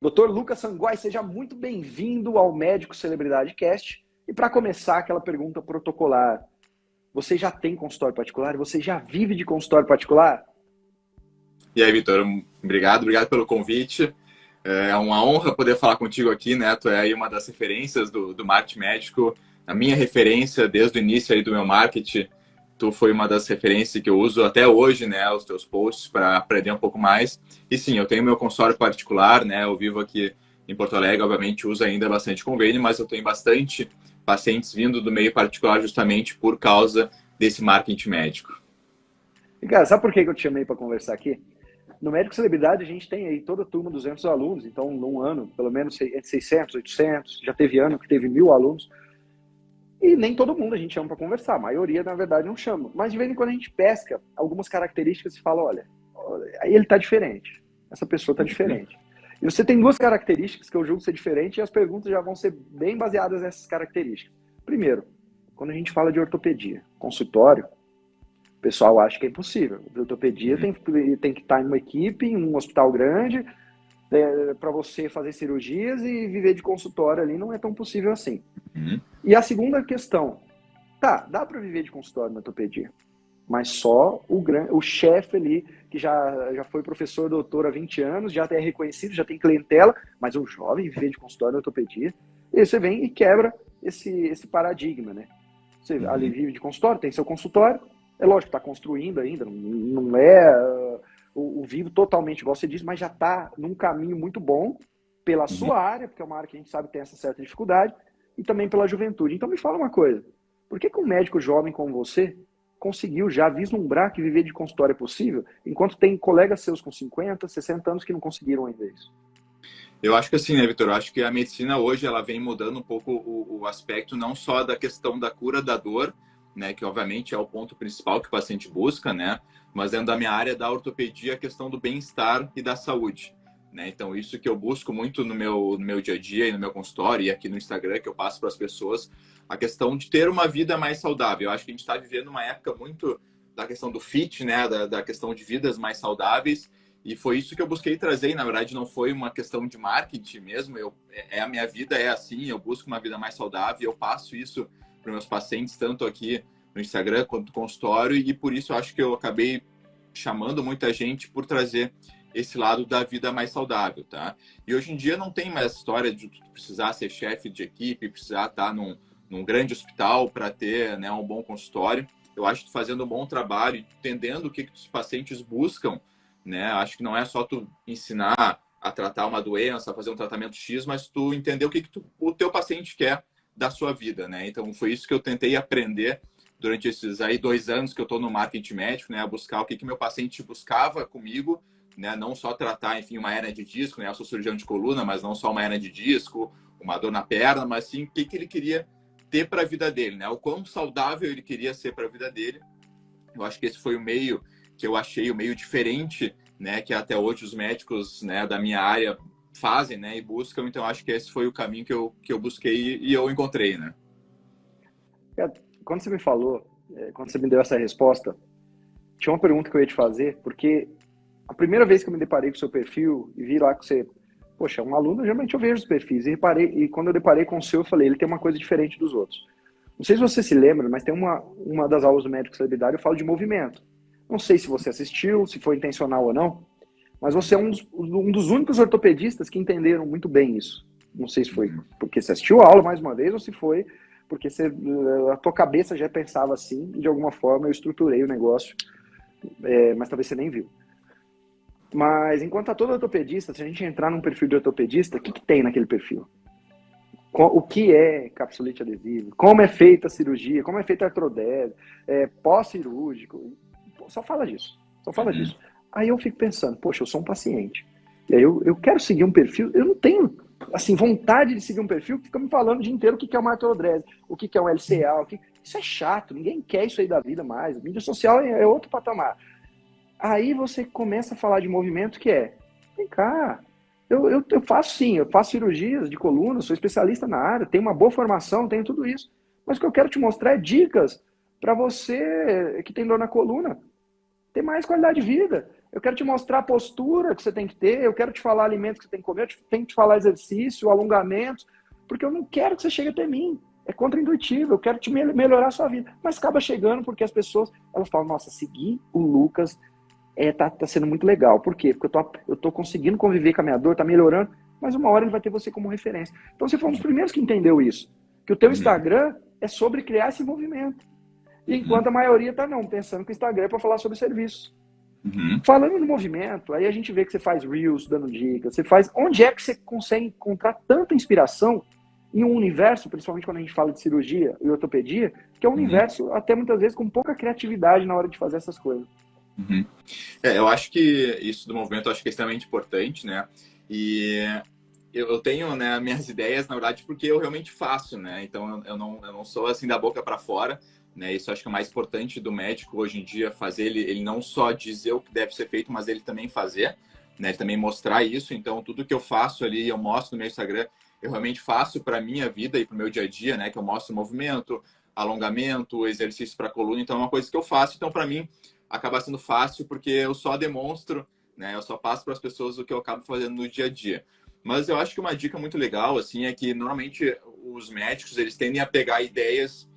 Doutor Lucas Sanguai, seja muito bem-vindo ao Médico Celebridade Cast. E para começar, aquela pergunta protocolar. Você já tem consultório particular? Você já vive de consultório particular? E aí, Vitor, obrigado pelo convite. É uma honra poder falar contigo aqui, né? Tu é aí uma das referências do marketing médico, a minha referência desde o início aí do meu marketing. Tu foi uma das referências que eu uso até hoje, né? Os teus posts para aprender um pouco mais. E sim, eu tenho meu consultório particular, né? Eu vivo aqui em Porto Alegre, obviamente uso ainda bastante convênio, mas eu tenho bastante pacientes vindo do meio particular justamente por causa desse marketing médico. E, cara, sabe por que eu te chamei para conversar aqui? No Médico Celebridade, a gente tem aí toda a turma 200 alunos, então, num ano, pelo menos entre 600, 800, já teve ano que teve 1.000 alunos. E nem todo mundo a gente chama para conversar, a maioria, na verdade, não chama. Mas de vez em quando a gente pesca algumas características e fala, olha, aí ele está diferente, essa pessoa está diferente. E você tem duas características que eu julgo ser diferente e as perguntas já vão ser bem baseadas nessas características. Primeiro, quando a gente fala de ortopedia, consultório, o pessoal acha que é impossível. A ortopedia tem que estar em uma equipe, em um hospital grande, para você fazer cirurgias e viver de consultório ali não é tão possível assim. E a segunda questão, dá para viver de consultório na ortopedia, mas só o chefe ali, que já foi professor doutor há 20 anos, já é reconhecido, já tem clientela, mas o jovem viver de consultório na ortopedia, e você vem e quebra esse paradigma, né? Você ali vive de consultório, tem seu consultório, é lógico, está construindo ainda, não é o vivo totalmente igual você disse, mas já está num caminho muito bom pela sua área, porque é uma área que a gente sabe que tem essa certa dificuldade, e também pela juventude. Então me fala uma coisa, por que um médico jovem como você conseguiu já vislumbrar que viver de consultório é possível, enquanto tem colegas seus com 50, 60 anos que não conseguiram ainda isso? Eu acho que assim, né, Vitor? Eu acho que a medicina hoje ela vem mudando um pouco o aspecto não só da questão da cura da dor, né, que obviamente é o ponto principal que o paciente busca, né, mas dentro da minha área da ortopedia a questão do bem-estar e da saúde, né? Então isso que eu busco muito no meu dia a dia e no meu consultório e aqui no Instagram que eu passo para as pessoas, a questão de ter uma vida mais saudável. Eu acho que a gente está vivendo uma época muito da questão do fit, né, da questão de vidas mais saudáveis. E foi isso que eu busquei trazer, e na verdade não foi uma questão de marketing mesmo, a minha vida é assim, eu busco uma vida mais saudável, eu passo isso para meus pacientes, tanto aqui no Instagram quanto no consultório, e por isso eu acho que eu acabei chamando muita gente por trazer esse lado da vida mais saudável, tá? E hoje em dia não tem mais essa história de precisar ser chefe de equipe, precisar estar num grande hospital para ter, né, um bom consultório. Eu acho que fazendo um bom trabalho, entendendo o que os pacientes buscam, né? Acho que não é só tu ensinar a tratar uma doença, a fazer um tratamento X, mas tu entender o que o teu paciente quer da sua vida, né? Então foi isso que eu tentei aprender durante esses aí 2 anos que eu estou no marketing médico, né? A buscar o que meu paciente buscava comigo, né? Não só tratar, enfim, uma hernia de disco, né? Eu sou cirurgião de coluna, mas não só uma hernia de disco, uma dor na perna, mas sim o que ele queria ter para a vida dele, né? O quão saudável ele queria ser para a vida dele. Eu acho que esse foi o meio que eu achei o meio diferente, né, que até hoje os médicos, né, da minha área fazem, né, e buscam. Então acho que esse foi o caminho que eu busquei e eu encontrei, né? Quando você me falou, quando você me deu essa resposta, tinha uma pergunta que eu ia te fazer, porque a primeira vez que eu me deparei com o seu perfil e vi lá que você, poxa, um aluno, geralmente eu vejo os perfis, e quando eu deparei com o seu, eu falei, ele tem uma coisa diferente dos outros. Não sei se você se lembra, mas tem uma das aulas do Médico Celebridade, eu falo de movimento. Não sei se você assistiu, se foi intencional ou não, mas você é um dos únicos ortopedistas que entenderam muito bem isso. Não sei se foi porque você assistiu a aula mais uma vez ou se foi porque a tua cabeça já pensava assim e de alguma forma eu estruturei o negócio, mas talvez você nem viu. Mas enquanto tá todo ortopedista, se a gente entrar num perfil de ortopedista, o que tem naquele perfil? O que é capsulite adesiva? Como é feita a cirurgia? Como é feita a artrodese? Pós-cirúrgico? Só fala disso. Só fala disso. Aí eu fico pensando, poxa, eu sou um paciente. E aí eu quero seguir um perfil, eu não tenho assim, vontade de seguir um perfil que fica me falando o dia inteiro o que é uma artrodese, o que é um LCA, isso é chato, ninguém quer isso aí da vida mais. A mídia social é outro patamar. Aí você começa a falar de movimento que vem cá, eu faço sim, eu faço cirurgias de coluna, sou especialista na área, tenho uma boa formação, tenho tudo isso. Mas o que eu quero te mostrar é dicas para você que tem dor na coluna ter mais qualidade de vida. Eu quero te mostrar a postura que você tem que ter, eu quero te falar alimentos que você tem que comer, eu tenho que te falar exercício, alongamentos, porque eu não quero que você chegue até mim. É contraintuitivo, eu quero te melhorar a sua vida. Mas acaba chegando porque as pessoas, elas falam, nossa, seguir o Lucas tá sendo muito legal. Por quê? Porque eu tô conseguindo conviver com a minha dor, tá melhorando, mas uma hora ele vai ter você como referência. Então você foi um dos primeiros que entendeu isso. Que o teu Instagram é sobre criar esse movimento. Enquanto a maioria tá não, pensando que o Instagram é para falar sobre serviço. Falando no movimento, aí a gente vê que você faz Reels dando dicas, você faz... Onde é que você consegue encontrar tanta inspiração em um universo, principalmente quando a gente fala de cirurgia e ortopedia, que é um universo até muitas vezes com pouca criatividade na hora de fazer essas coisas. Eu acho que isso do movimento eu acho que é extremamente importante, né? E eu tenho, né, minhas ideias, na verdade, porque eu realmente faço, né? Então eu não sou assim da boca para fora, né? Isso acho que é o mais importante do médico hoje em dia, fazer ele não só dizer o que deve ser feito, mas ele também fazer, né? Ele também mostrar isso. Então tudo que eu faço ali, eu mostro no meu Instagram, eu realmente faço para minha vida e para o meu dia a dia, né? Que eu mostro movimento, alongamento, exercício para coluna. Então é uma coisa que eu faço. Então para mim acaba sendo fácil porque eu só demonstro, né? Eu só passo para as pessoas o que eu acabo fazendo no dia a dia. Mas eu acho que uma dica muito legal, assim, é que normalmente os médicos, eles tendem a pegar ideias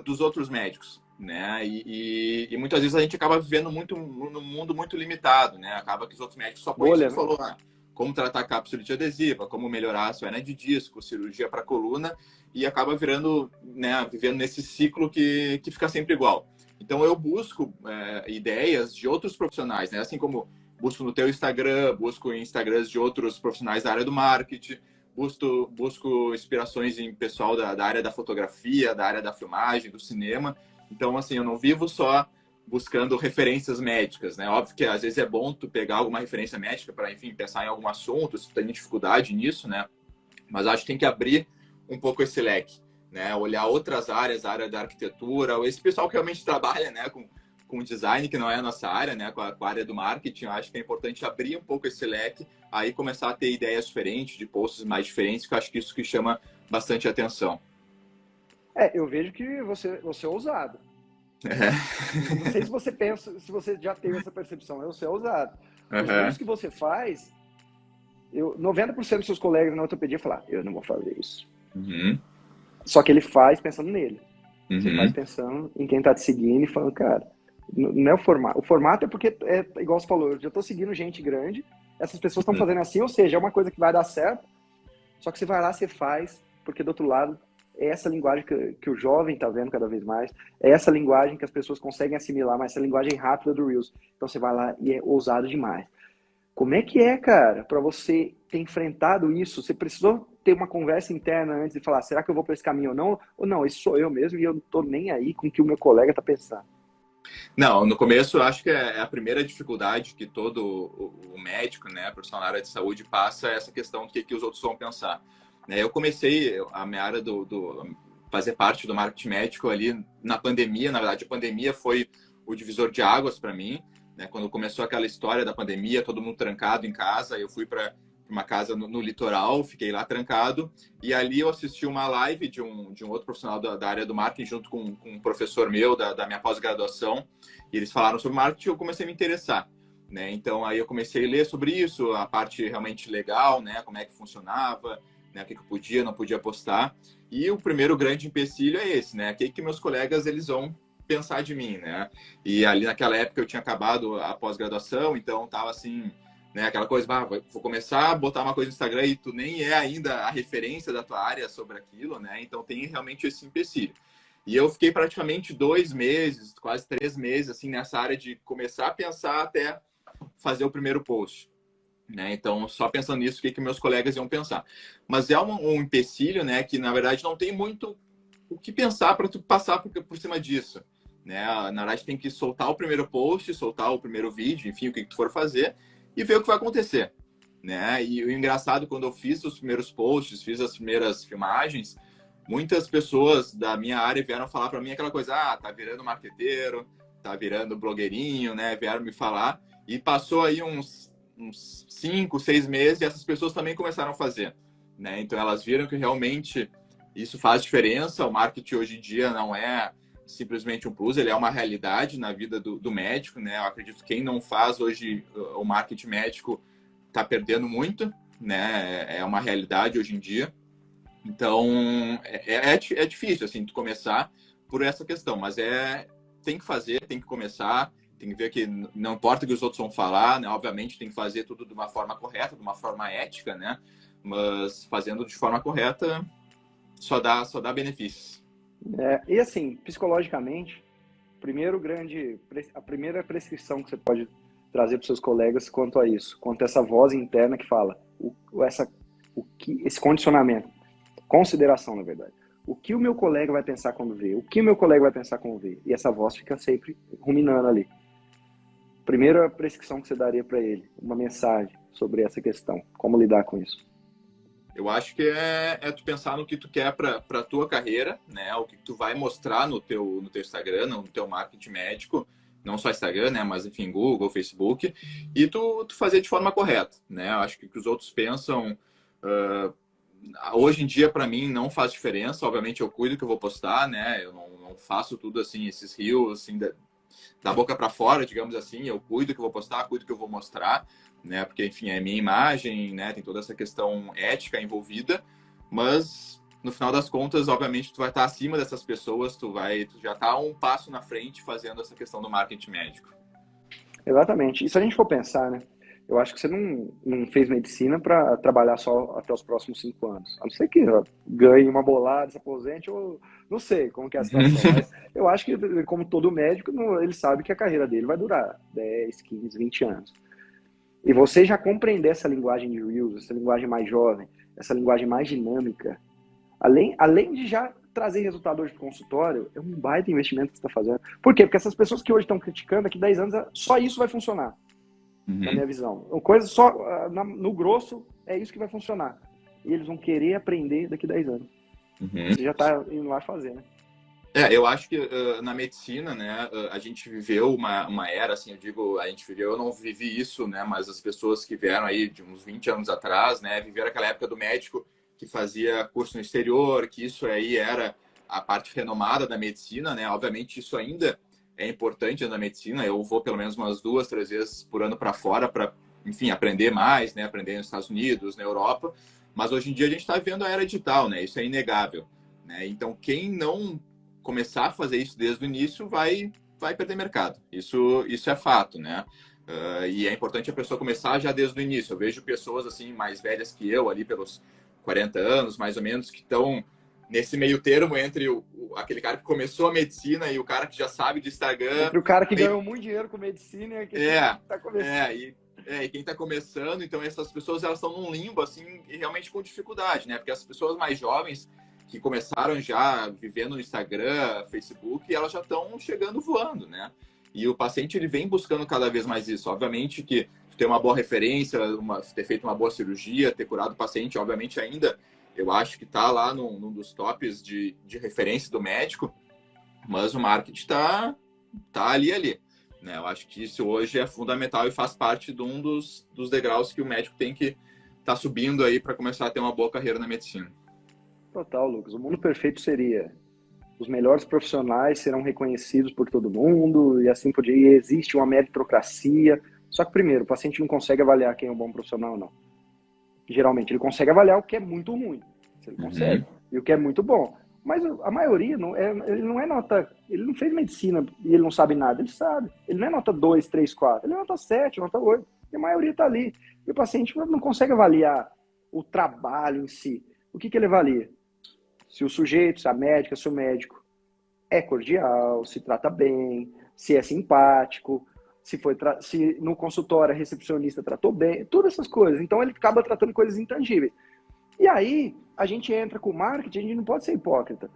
dos outros médicos, né? E muitas vezes a gente acaba vivendo muito num mundo muito limitado, né? Acaba que os outros médicos só põem isso que falou, né? Como tratar cápsula adesiva, como melhorar a sua hernia de disco, cirurgia para coluna, e acaba virando, né, vivendo nesse ciclo que fica sempre igual. Então eu busco ideias de outros profissionais, né? Assim como busco no teu Instagram, busco em Instagrams de outros profissionais da área do marketing, busco inspirações em pessoal da área da fotografia, da área da filmagem, do cinema. Então, assim, eu não vivo só buscando referências médicas, né? Óbvio que às vezes é bom tu pegar alguma referência médica para, enfim, pensar em algum assunto, se tu tem dificuldade nisso, né? Mas acho que tem que abrir um pouco esse leque, né? Olhar outras áreas, a área da arquitetura, esse pessoal que realmente trabalha, né, com design, que não é a nossa área, né, com a área do marketing. Eu acho que é importante abrir um pouco esse leque, aí começar a ter ideias diferentes, de posts mais diferentes, que eu acho que isso que chama bastante atenção. Eu vejo que você é ousado. Não sei se você pensa, se você já teve essa percepção, eu sou ousado. Os vídeos que você faz, 90% dos seus colegas na ortopedia falam, eu não vou fazer isso. Só que ele faz pensando nele. Você faz pensando em quem tá te seguindo e falando, cara, não é o formato. O formato é porque, igual você falou, eu já tô seguindo gente grande, essas pessoas estão fazendo assim, ou seja, é uma coisa que vai dar certo, só que você vai lá, você faz, porque do outro lado, é essa linguagem que o jovem tá vendo cada vez mais, é essa linguagem que as pessoas conseguem assimilar, mas essa linguagem rápida do Reels. Então você vai lá e é ousado demais. Como é que é, cara, para você ter enfrentado isso? Você precisou ter uma conversa interna antes de falar, será que eu vou para esse caminho ou não? Ou não, esse sou eu mesmo e eu não tô nem aí com o que o meu colega tá pensando. Não, no começo eu acho que é a primeira dificuldade que todo o médico, né, profissional na área de saúde passa, é essa questão do que os outros vão pensar. Eu comecei a minha área fazer parte do marketing médico ali na pandemia. Na verdade, a pandemia foi o divisor de águas para mim, né? Quando começou aquela história da pandemia, todo mundo trancado em casa, eu fui para uma casa no litoral, fiquei lá trancado, e ali eu assisti uma live de um outro profissional da área do marketing, junto com um professor meu da minha pós-graduação, e eles falaram sobre marketing e eu comecei a me interessar, né? Então aí eu comecei a ler sobre isso, a parte realmente legal, né? Como é que funcionava, né? O que eu podia, não podia postar. E o primeiro grande empecilho é esse, né? O que meus colegas eles vão pensar de mim, né? E ali naquela época eu tinha acabado a pós-graduação, então tava assim, né? Aquela coisa, vou começar a botar uma coisa no Instagram e tu nem é ainda a referência da tua área sobre aquilo, né? Então tem realmente esse empecilho. E eu fiquei praticamente 2 meses, quase 3 meses, assim, nessa área de começar a pensar até fazer o primeiro post. Né? Então, só pensando nisso, o que meus colegas iam pensar. Mas é um empecilho, né, que na verdade não tem muito o que pensar para tu passar por cima disso. Né? Na verdade, tem que soltar o primeiro post, soltar o primeiro vídeo, enfim, o que tu for fazer e ver o que vai acontecer. Né? E o engraçado, quando eu fiz os primeiros posts, fiz as primeiras filmagens, muitas pessoas da minha área vieram falar para mim aquela coisa, tá virando marqueteiro, tá virando blogueirinho, né? Vieram me falar. E passou aí uns 5, 6 meses e essas pessoas também começaram a fazer, né? Então elas viram que realmente isso faz diferença. O marketing hoje em dia não é simplesmente um plus, ele é uma realidade na vida do médico, né? Eu acredito que quem não faz hoje o marketing médico está perdendo muito, né? É uma realidade hoje em dia. Então, é difícil, assim, tu começar por essa questão, mas tem que fazer, tem que começar, tem que ver que não importa o que os outros vão falar, né? Obviamente tem que fazer tudo de uma forma correta, de uma forma ética, né? Mas fazendo de forma correta só dá benefícios. E assim, psicologicamente, a primeira prescrição que você pode trazer para os seus colegas quanto a isso, quanto a essa voz interna que fala, esse condicionamento, consideração, na verdade. O que o meu colega vai pensar quando vê? O que o meu colega vai pensar quando vê? E essa voz fica sempre ruminando ali. Primeira prescrição que você daria para ele, uma mensagem sobre essa questão, como lidar com isso? Eu acho que é tu pensar no que tu quer para a tua carreira, né? O que tu vai mostrar no teu Instagram, no teu marketing médico, não só Instagram, né? Mas enfim, Google, Facebook, e tu fazer de forma correta, né? Eu acho que o que os outros pensam hoje em dia para mim não faz diferença. Obviamente eu cuido que eu vou postar, né? Eu não faço tudo assim, esses reels assim da boca para fora, digamos assim. Eu cuido que eu vou postar, cuido que eu vou mostrar, né? Porque, enfim, é minha imagem, né? Tem toda essa questão ética envolvida, mas no final das contas, obviamente, tu vai estar acima dessas pessoas, tu já tá um passo na frente fazendo essa questão do marketing médico. Exatamente. E se a gente for pensar, né? Eu acho que você não fez medicina para trabalhar só até os próximos 5 anos. A não ser que ganhe uma bolada, se aposente, ou não sei como que é a situação. Mas eu acho que, como todo médico, ele sabe que a carreira dele vai durar 10, 15, 20 anos. E você já compreender essa linguagem de Reels, essa linguagem mais jovem, essa linguagem mais dinâmica, além de já trazer resultado hoje para o consultório, é um baita investimento que você está fazendo. Por quê? Porque essas pessoas que hoje estão criticando, daqui 10 anos, só isso vai funcionar. Na minha visão. Uma coisa só, no grosso, é isso que vai funcionar. E eles vão querer aprender daqui 10 anos. Você já está indo lá fazer, né? Eu acho que na medicina, né, a gente viveu uma era, assim, eu digo, a gente viveu, eu não vivi isso, né, mas as pessoas que vieram aí de uns 20 anos atrás, né, viveram aquela época do médico que fazia curso no exterior, que isso aí era a parte renomada da medicina, né, obviamente isso ainda é importante na medicina. Eu vou pelo menos umas 2, 3 vezes por ano para fora para, enfim, aprender mais, né? Aprender nos Estados Unidos, na Europa. Mas hoje em dia a gente está vivendo a era digital, né? Isso é inegável, né? Então quem não começar a fazer isso desde o início vai perder mercado. Isso é fato, né? E é importante a pessoa começar já desde o início. Eu vejo pessoas assim mais velhas que eu, ali pelos 40 anos, mais ou menos, que estão nesse meio termo entre aquele cara que começou a medicina e o cara que já sabe de Instagram. Entre o cara que ganhou muito dinheiro com medicina e quem está começando. E quem está começando. Então essas pessoas, elas estão num limbo assim, e realmente com dificuldade, né? Porque as pessoas mais jovens que começaram já vivendo no Instagram, Facebook, elas já estão chegando voando, né? E o paciente, ele vem buscando cada vez mais isso. Obviamente que ter uma boa referência, ter feito uma boa cirurgia, ter curado o paciente, obviamente ainda eu acho que está lá num dos tops de referência do médico, mas o marketing está ali. Né? Eu acho que isso hoje é fundamental e faz parte de um dos degraus que o médico tem que estar subindo aí para começar a ter uma boa carreira na medicina. Total, Lucas. O mundo perfeito seria: os melhores profissionais serão reconhecidos por todo mundo e assim por diante. E existe uma meritocracia. Só que, primeiro, o paciente não consegue avaliar quem é um bom profissional ou não. Geralmente, ele consegue avaliar o que é muito ruim. Se ele consegue. E o que é muito bom. Mas a maioria, ele não é nota... Ele não fez medicina e ele não sabe nada. Ele sabe. Ele não é nota 2, 3, 4. Ele é nota 7, nota 8. E a maioria está ali. E o paciente não consegue avaliar o trabalho em si. O que ele avalia? Se o sujeito, se a médica, se o médico é cordial, se trata bem, se é simpático, se no consultório a recepcionista tratou bem, todas essas coisas. Então ele acaba tratando coisas intangíveis. E aí a gente entra com o marketing, a gente não pode ser hipócrita.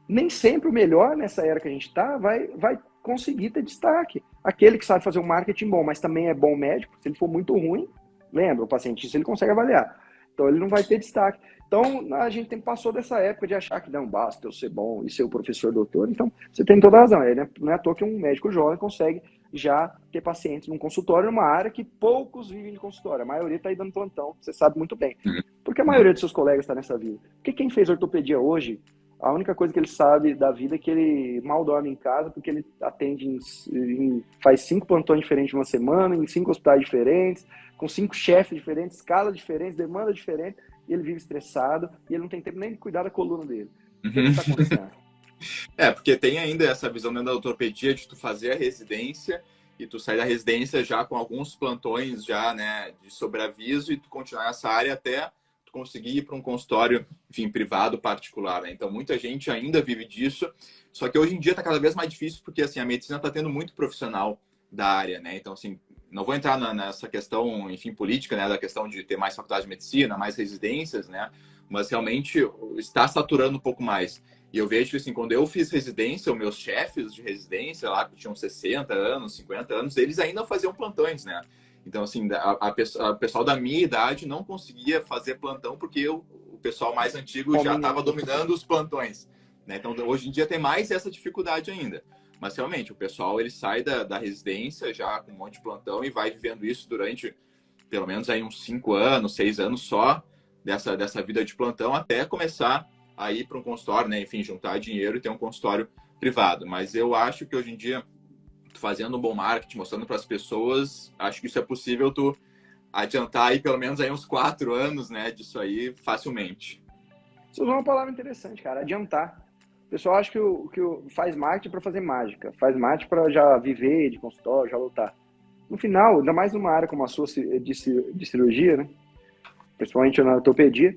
Nem sempre o melhor nessa era que a gente está vai conseguir ter destaque. Aquele que sabe fazer um marketing bom, mas também é bom médico, se ele for muito ruim, lembra, o paciente, isso ele consegue avaliar. Então ele não vai ter destaque. Então a gente passou dessa época de achar que não basta eu ser bom e ser o professor doutor. Então você tem toda a razão. Não é à toa que um médico jovem consegue já ter pacientes num consultório, numa área que poucos vivem de consultório. A maioria está aí dando plantão, você sabe muito bem. Porque a maioria dos seus colegas está nessa vida. Porque quem fez ortopedia hoje A única coisa que ele sabe da vida é que ele mal dorme em casa, porque ele atende, faz 5 plantões diferentes uma semana, em 5 hospitais diferentes, com 5 chefes diferentes, escalas diferentes, demanda diferente, e ele vive estressado, e ele não tem tempo nem de cuidar da coluna dele. O que está acontecendo? Porque tem ainda essa visão dentro da ortopedia de tu fazer a residência e tu sair da residência já com alguns plantões já, né, de sobreaviso, e tu continuar nessa área até tu conseguir ir para um consultório, enfim, privado, particular, né? Então, muita gente ainda vive disso, só que hoje em dia está cada vez mais difícil, porque, assim, a medicina está tendo muito profissional da área, né? Então, assim, não vou entrar nessa questão, enfim, política, né, da questão de ter mais faculdade de medicina, mais residências, né? Mas, realmente, está saturando um pouco mais. E eu vejo que, assim, quando eu fiz residência, os meus chefes de residência lá, que tinham 60 anos, 50 anos, eles ainda faziam plantões, né? Então, assim, a pessoal da minha idade não conseguia fazer plantão porque o pessoal mais antigo já estava dominando os plantões, né? Então, hoje em dia tem mais essa dificuldade ainda. Mas, realmente, o pessoal, ele sai da residência já com um monte de plantão e vai vivendo isso durante, pelo menos, aí uns 5 anos, 6 anos só dessa vida de plantão, até começar a ir para um consultório, né? Enfim, juntar dinheiro e ter um consultório privado. Mas eu acho que hoje em dia, fazendo um bom marketing, mostrando para as pessoas, acho que isso é possível tu adiantar aí pelo menos aí uns 4 anos, né, disso aí facilmente. Você usou uma palavra interessante, cara, adiantar. O pessoal acha que faz marketing para fazer mágica, faz marketing para já viver de consultório, já lutar. No final, ainda mais numa área como a sua de cirurgia, né? Principalmente na ortopedia,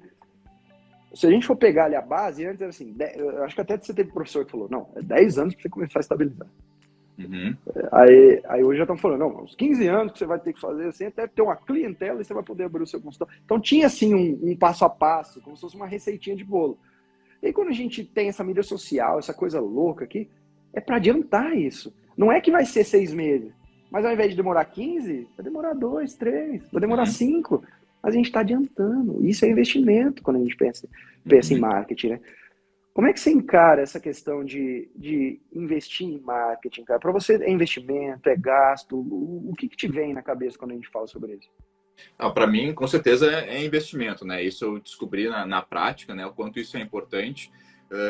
se a gente for pegar ali a base, antes era assim, eu acho que até você teve professor que falou, não, é 10 anos para você começar a estabilizar. Uhum. Aí hoje já estão falando, não, uns 15 anos que você vai ter que fazer assim, até ter uma clientela e você vai poder abrir o seu consultório. Então tinha assim um passo a passo, como se fosse uma receitinha de bolo. E aí, quando a gente tem essa mídia social, essa coisa louca aqui, é para adiantar isso. Não é que vai ser 6 meses, mas ao invés de demorar 15, vai demorar 2, 3, vai demorar 5. Mas a gente está adiantando. Isso é investimento quando a gente pensa em marketing, né? Como é que você encara essa questão de investir em marketing, cara? Para você é investimento, é gasto? O que te vem na cabeça quando a gente fala sobre isso? Para mim, com certeza, é investimento, né? Isso eu descobri na prática, né? O quanto isso é importante.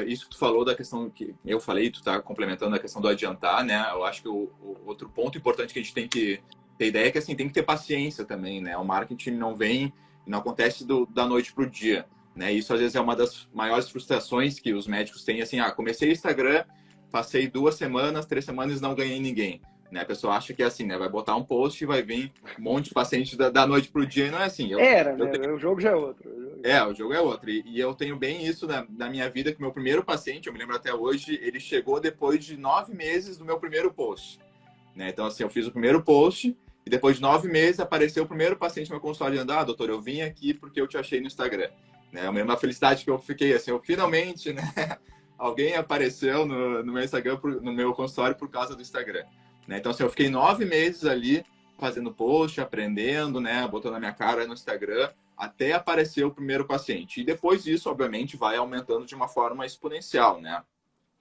Isso que tu falou da questão que eu falei, tu tá complementando a questão do adiantar, né? Eu acho que o outro ponto importante que a gente tem que ter ideia é que, assim, tem que ter paciência também, né? O marketing não acontece da noite pro dia, né? Isso, às vezes, é uma das maiores frustrações que os médicos têm, assim, comecei o Instagram, passei 2 semanas, 3 semanas e não ganhei ninguém. Né? A pessoa acha que é assim, né? Vai botar um post e vai vir um monte de paciente da noite pro dia, e não é assim. O jogo já é outro. O jogo é outro. E eu tenho bem isso na minha vida, que meu primeiro paciente, eu me lembro até hoje, ele chegou depois de 9 meses do meu primeiro post. Né? Então, assim, eu fiz o primeiro post e depois de 9 meses apareceu o primeiro paciente no meu consultório dizendo, doutor, eu vim aqui porque eu te achei no Instagram. Né? Eu mesmo a felicidade que eu fiquei, assim, eu finalmente, né? Alguém apareceu no meu Instagram, no meu consultório por causa do Instagram. Né? Então, assim, eu fiquei 9 meses ali fazendo post, aprendendo, né? Botando a minha cara no Instagram, até aparecer o primeiro paciente. E depois disso, obviamente, vai aumentando de uma forma exponencial, né?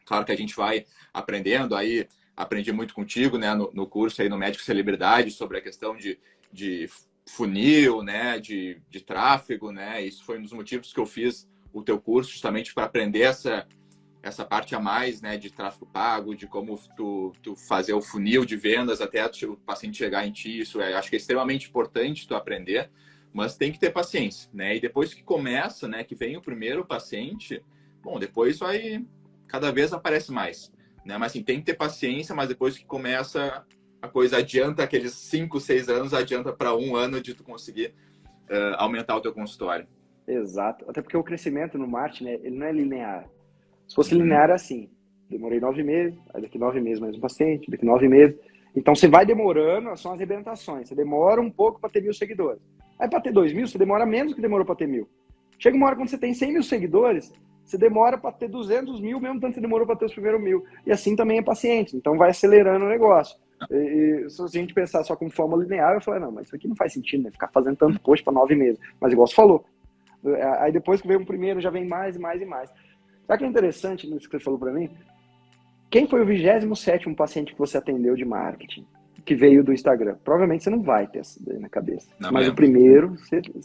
Claro que a gente vai aprendendo, aí aprendi muito contigo, né? No curso aí no Médico Celebridade, sobre a questão de funil, né? De tráfego, né? Isso foi um dos motivos que eu fiz o teu curso, justamente para aprender essa parte a mais, né, de tráfego pago, de como tu fazer o funil de vendas até o paciente chegar em ti. Isso acho que é extremamente importante tu aprender, mas tem que ter paciência, né? E depois que começa, né, que vem o primeiro paciente, bom, depois cada vez aparece mais, né? Mas assim, tem que ter paciência, mas depois que começa a coisa adianta aqueles 5, 6 anos, adianta para 1 ano de tu conseguir aumentar o teu consultório. Exato. Até porque o crescimento no marketing, né, ele não é linear. Se fosse linear, é assim, demorei 9 meses, aí daqui 9 meses mais um paciente, daqui 9 meses. Então, você vai demorando, são as arrebentações. Você demora um pouco para ter 1.000 seguidores. Aí, para ter 2.000, você demora menos do que demorou para ter 1.000. Chega uma hora quando você tem 100.000 seguidores, você demora para ter 200.000, mesmo tanto que você demorou para ter os primeiros 1.000. E assim também é paciente. Então, vai acelerando o negócio. E se a gente pensar só como forma linear, eu falei, não, mas isso aqui não faz sentido, né? Ficar fazendo tanto post para 9 meses. Mas igual você falou. Aí depois que veio o primeiro, já vem mais e mais e mais. Sabe o que é interessante nisso que você falou para mim? Quem foi o 27º paciente que você atendeu de marketing, que veio do Instagram? Provavelmente você não vai ter essa ideia na cabeça. Não mas lembro. O primeiro,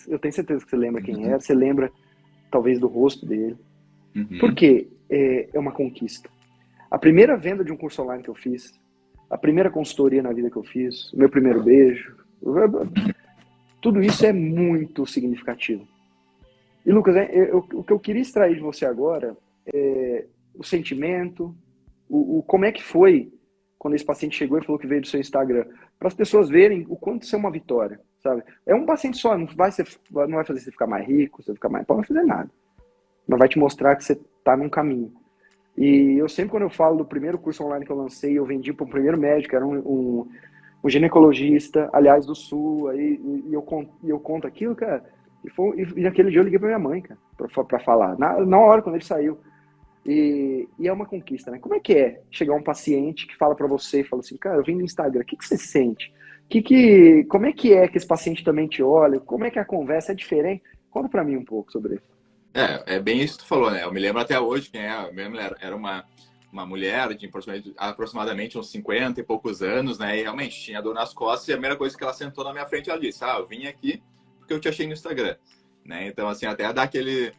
eu tenho certeza que você lembra quem era, você lembra talvez do rosto dele. Por quê? é uma conquista. A primeira venda de um curso online que eu fiz, a primeira consultoria na vida que eu fiz, o meu primeiro beijo, tudo isso é muito significativo. E, Lucas, o que eu queria extrair de você agora é o sentimento, como é que foi quando esse paciente chegou e falou que veio do seu Instagram, para as pessoas verem o quanto isso é uma vitória, sabe? É um paciente só, não vai fazer você ficar mais rico, você ficar mais pobre, não vai fazer nada. Mas vai te mostrar que você está num caminho. E eu sempre, quando eu falo do primeiro curso online que eu lancei, eu vendi para o primeiro médico, era um ginecologista, aliás, do Sul, e eu conto aquilo, cara, e naquele dia eu liguei para minha mãe, cara, para falar, na hora, quando ele saiu. E é uma conquista, né? Como é que é chegar um paciente que fala para você, fala assim, cara, eu vim do Instagram, o que você sente? Como é que esse paciente também te olha? Como é que a conversa é diferente? Conta para mim um pouco sobre isso. É bem isso que tu falou, né? Eu me lembro até hoje quem é. Era uma mulher de aproximadamente uns 50 e poucos anos, né? E realmente tinha dor nas costas e a primeira coisa que ela sentou na minha frente, ela disse, eu vim aqui porque eu te achei no Instagram, né? Então, assim, até dá aquele...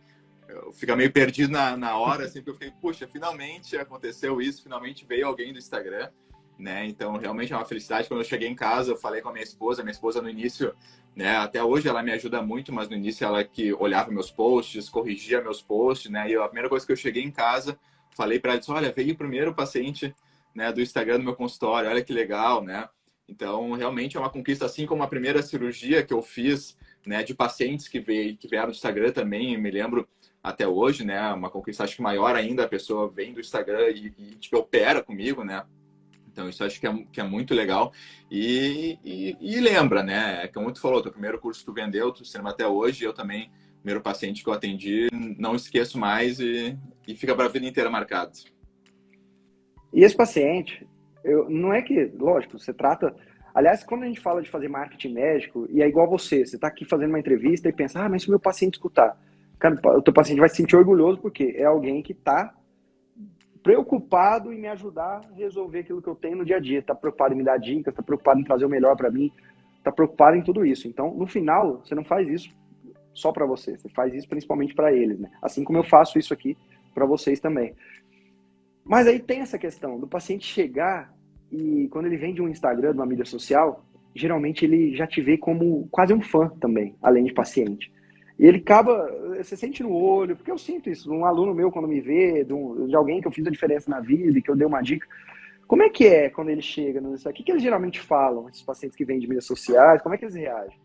Fica meio perdido na hora, assim, porque eu fiquei, puxa, finalmente aconteceu isso, finalmente veio alguém do Instagram, né? Então, realmente é uma felicidade. Quando eu cheguei em casa, eu falei com a minha esposa no início, né? Até hoje ela me ajuda muito, mas no início ela que olhava meus posts, corrigia meus posts, né? E a primeira coisa que eu cheguei em casa, falei para ela, disse, olha, veio o primeiro paciente, né, do Instagram do meu consultório, olha que legal, né? Então, realmente é uma conquista, assim como a primeira cirurgia que eu fiz, né, de pacientes que vieram do Instagram também, me lembro até hoje, né? Uma conquista, acho que maior ainda, a pessoa vem do Instagram e tipo, opera comigo, né? Então, isso acho que é muito legal. E lembra, né? Como tu falou, teu primeiro curso tu vendeu, tu se lembra até hoje, eu também, primeiro paciente que eu atendi, não esqueço mais e fica para a vida inteira marcado. E esse paciente, não é que, lógico, você trata... Aliás, quando a gente fala de fazer marketing médico, e é igual você está aqui fazendo uma entrevista e pensa, mas se o meu paciente escutar, cara, o teu paciente vai se sentir orgulhoso porque é alguém que está preocupado em me ajudar a resolver aquilo que eu tenho no dia a dia, está preocupado em me dar dicas, está preocupado em trazer o melhor para mim, está preocupado em tudo isso. Então, no final, você não faz isso só para você faz isso principalmente para eles, né? Assim como eu faço isso aqui para vocês também. Mas aí tem essa questão do paciente chegar e quando ele vem de um Instagram, de uma mídia social, geralmente ele já te vê como quase um fã também, além de paciente. E ele acaba, você sente no olho, porque eu sinto isso, um aluno meu quando me vê, de alguém que eu fiz a diferença na vida e que eu dei uma dica. Como é que é quando ele chega no Instagram? O que eles geralmente falam, esses pacientes que vêm de mídias sociais? Como é que eles reagem?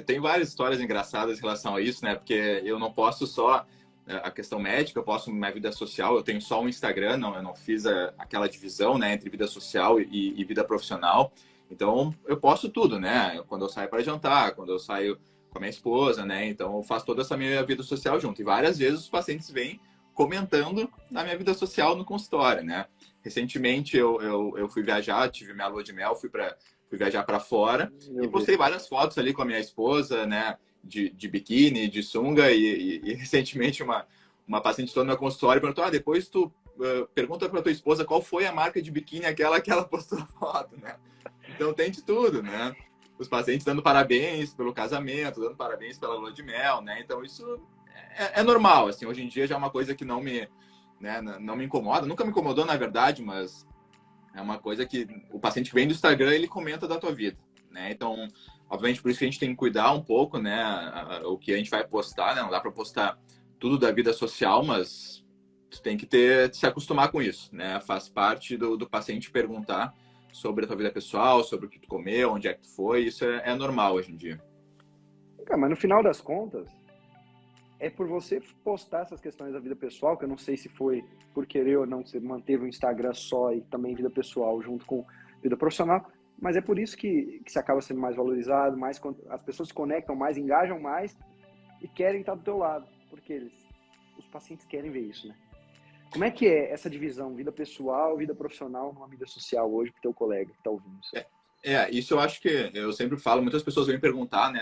Tem várias histórias engraçadas em relação a isso, né? Porque eu não posso só a questão médica, eu posso minha vida social, eu tenho só um Instagram, eu não fiz aquela divisão, né, entre vida social e vida profissional. Então, eu posto tudo, né? Quando eu saio para jantar, quando eu saio com a minha esposa, né? Então, eu faço toda essa minha vida social junto. E várias vezes os pacientes vêm comentando na minha vida social no consultório, né? Recentemente, eu fui viajar, tive minha lua de mel, fui viajar para fora e postei várias fotos ali com a minha esposa, né? De biquíni, de sunga e recentemente uma paciente no meu consultório perguntou, depois tu pergunta para tua esposa qual foi a marca de biquíni aquela que ela postou foto, né? Então tem de tudo, né? Os pacientes dando parabéns pelo casamento, dando parabéns pela lua de mel, né? Então isso é normal, assim, hoje em dia já é uma coisa que não me incomoda, nunca me incomodou na verdade, mas é uma coisa que o paciente que vem do Instagram, ele comenta da tua vida, né? Então, obviamente, por isso que a gente tem que cuidar um pouco, né? O que a gente vai postar, né? Não dá para postar tudo da vida social, mas tu tem que se acostumar com isso, né? Faz parte do paciente perguntar sobre a tua vida pessoal, sobre o que tu comeu, onde é que tu foi. Isso é normal hoje em dia. Mas no final das contas, é por você postar essas questões da vida pessoal, que eu não sei se foi por querer ou não, você manteve o Instagram só e também vida pessoal junto com vida profissional, mas é por isso que você acaba sendo mais valorizado, as pessoas se conectam mais, engajam mais e querem estar do teu lado, porque os pacientes querem ver isso, né? Como é que é essa divisão, vida pessoal, vida profissional, numa mídia social hoje para o teu colega que está ouvindo isso? Isso eu acho que eu sempre falo, muitas pessoas vêm perguntar, né,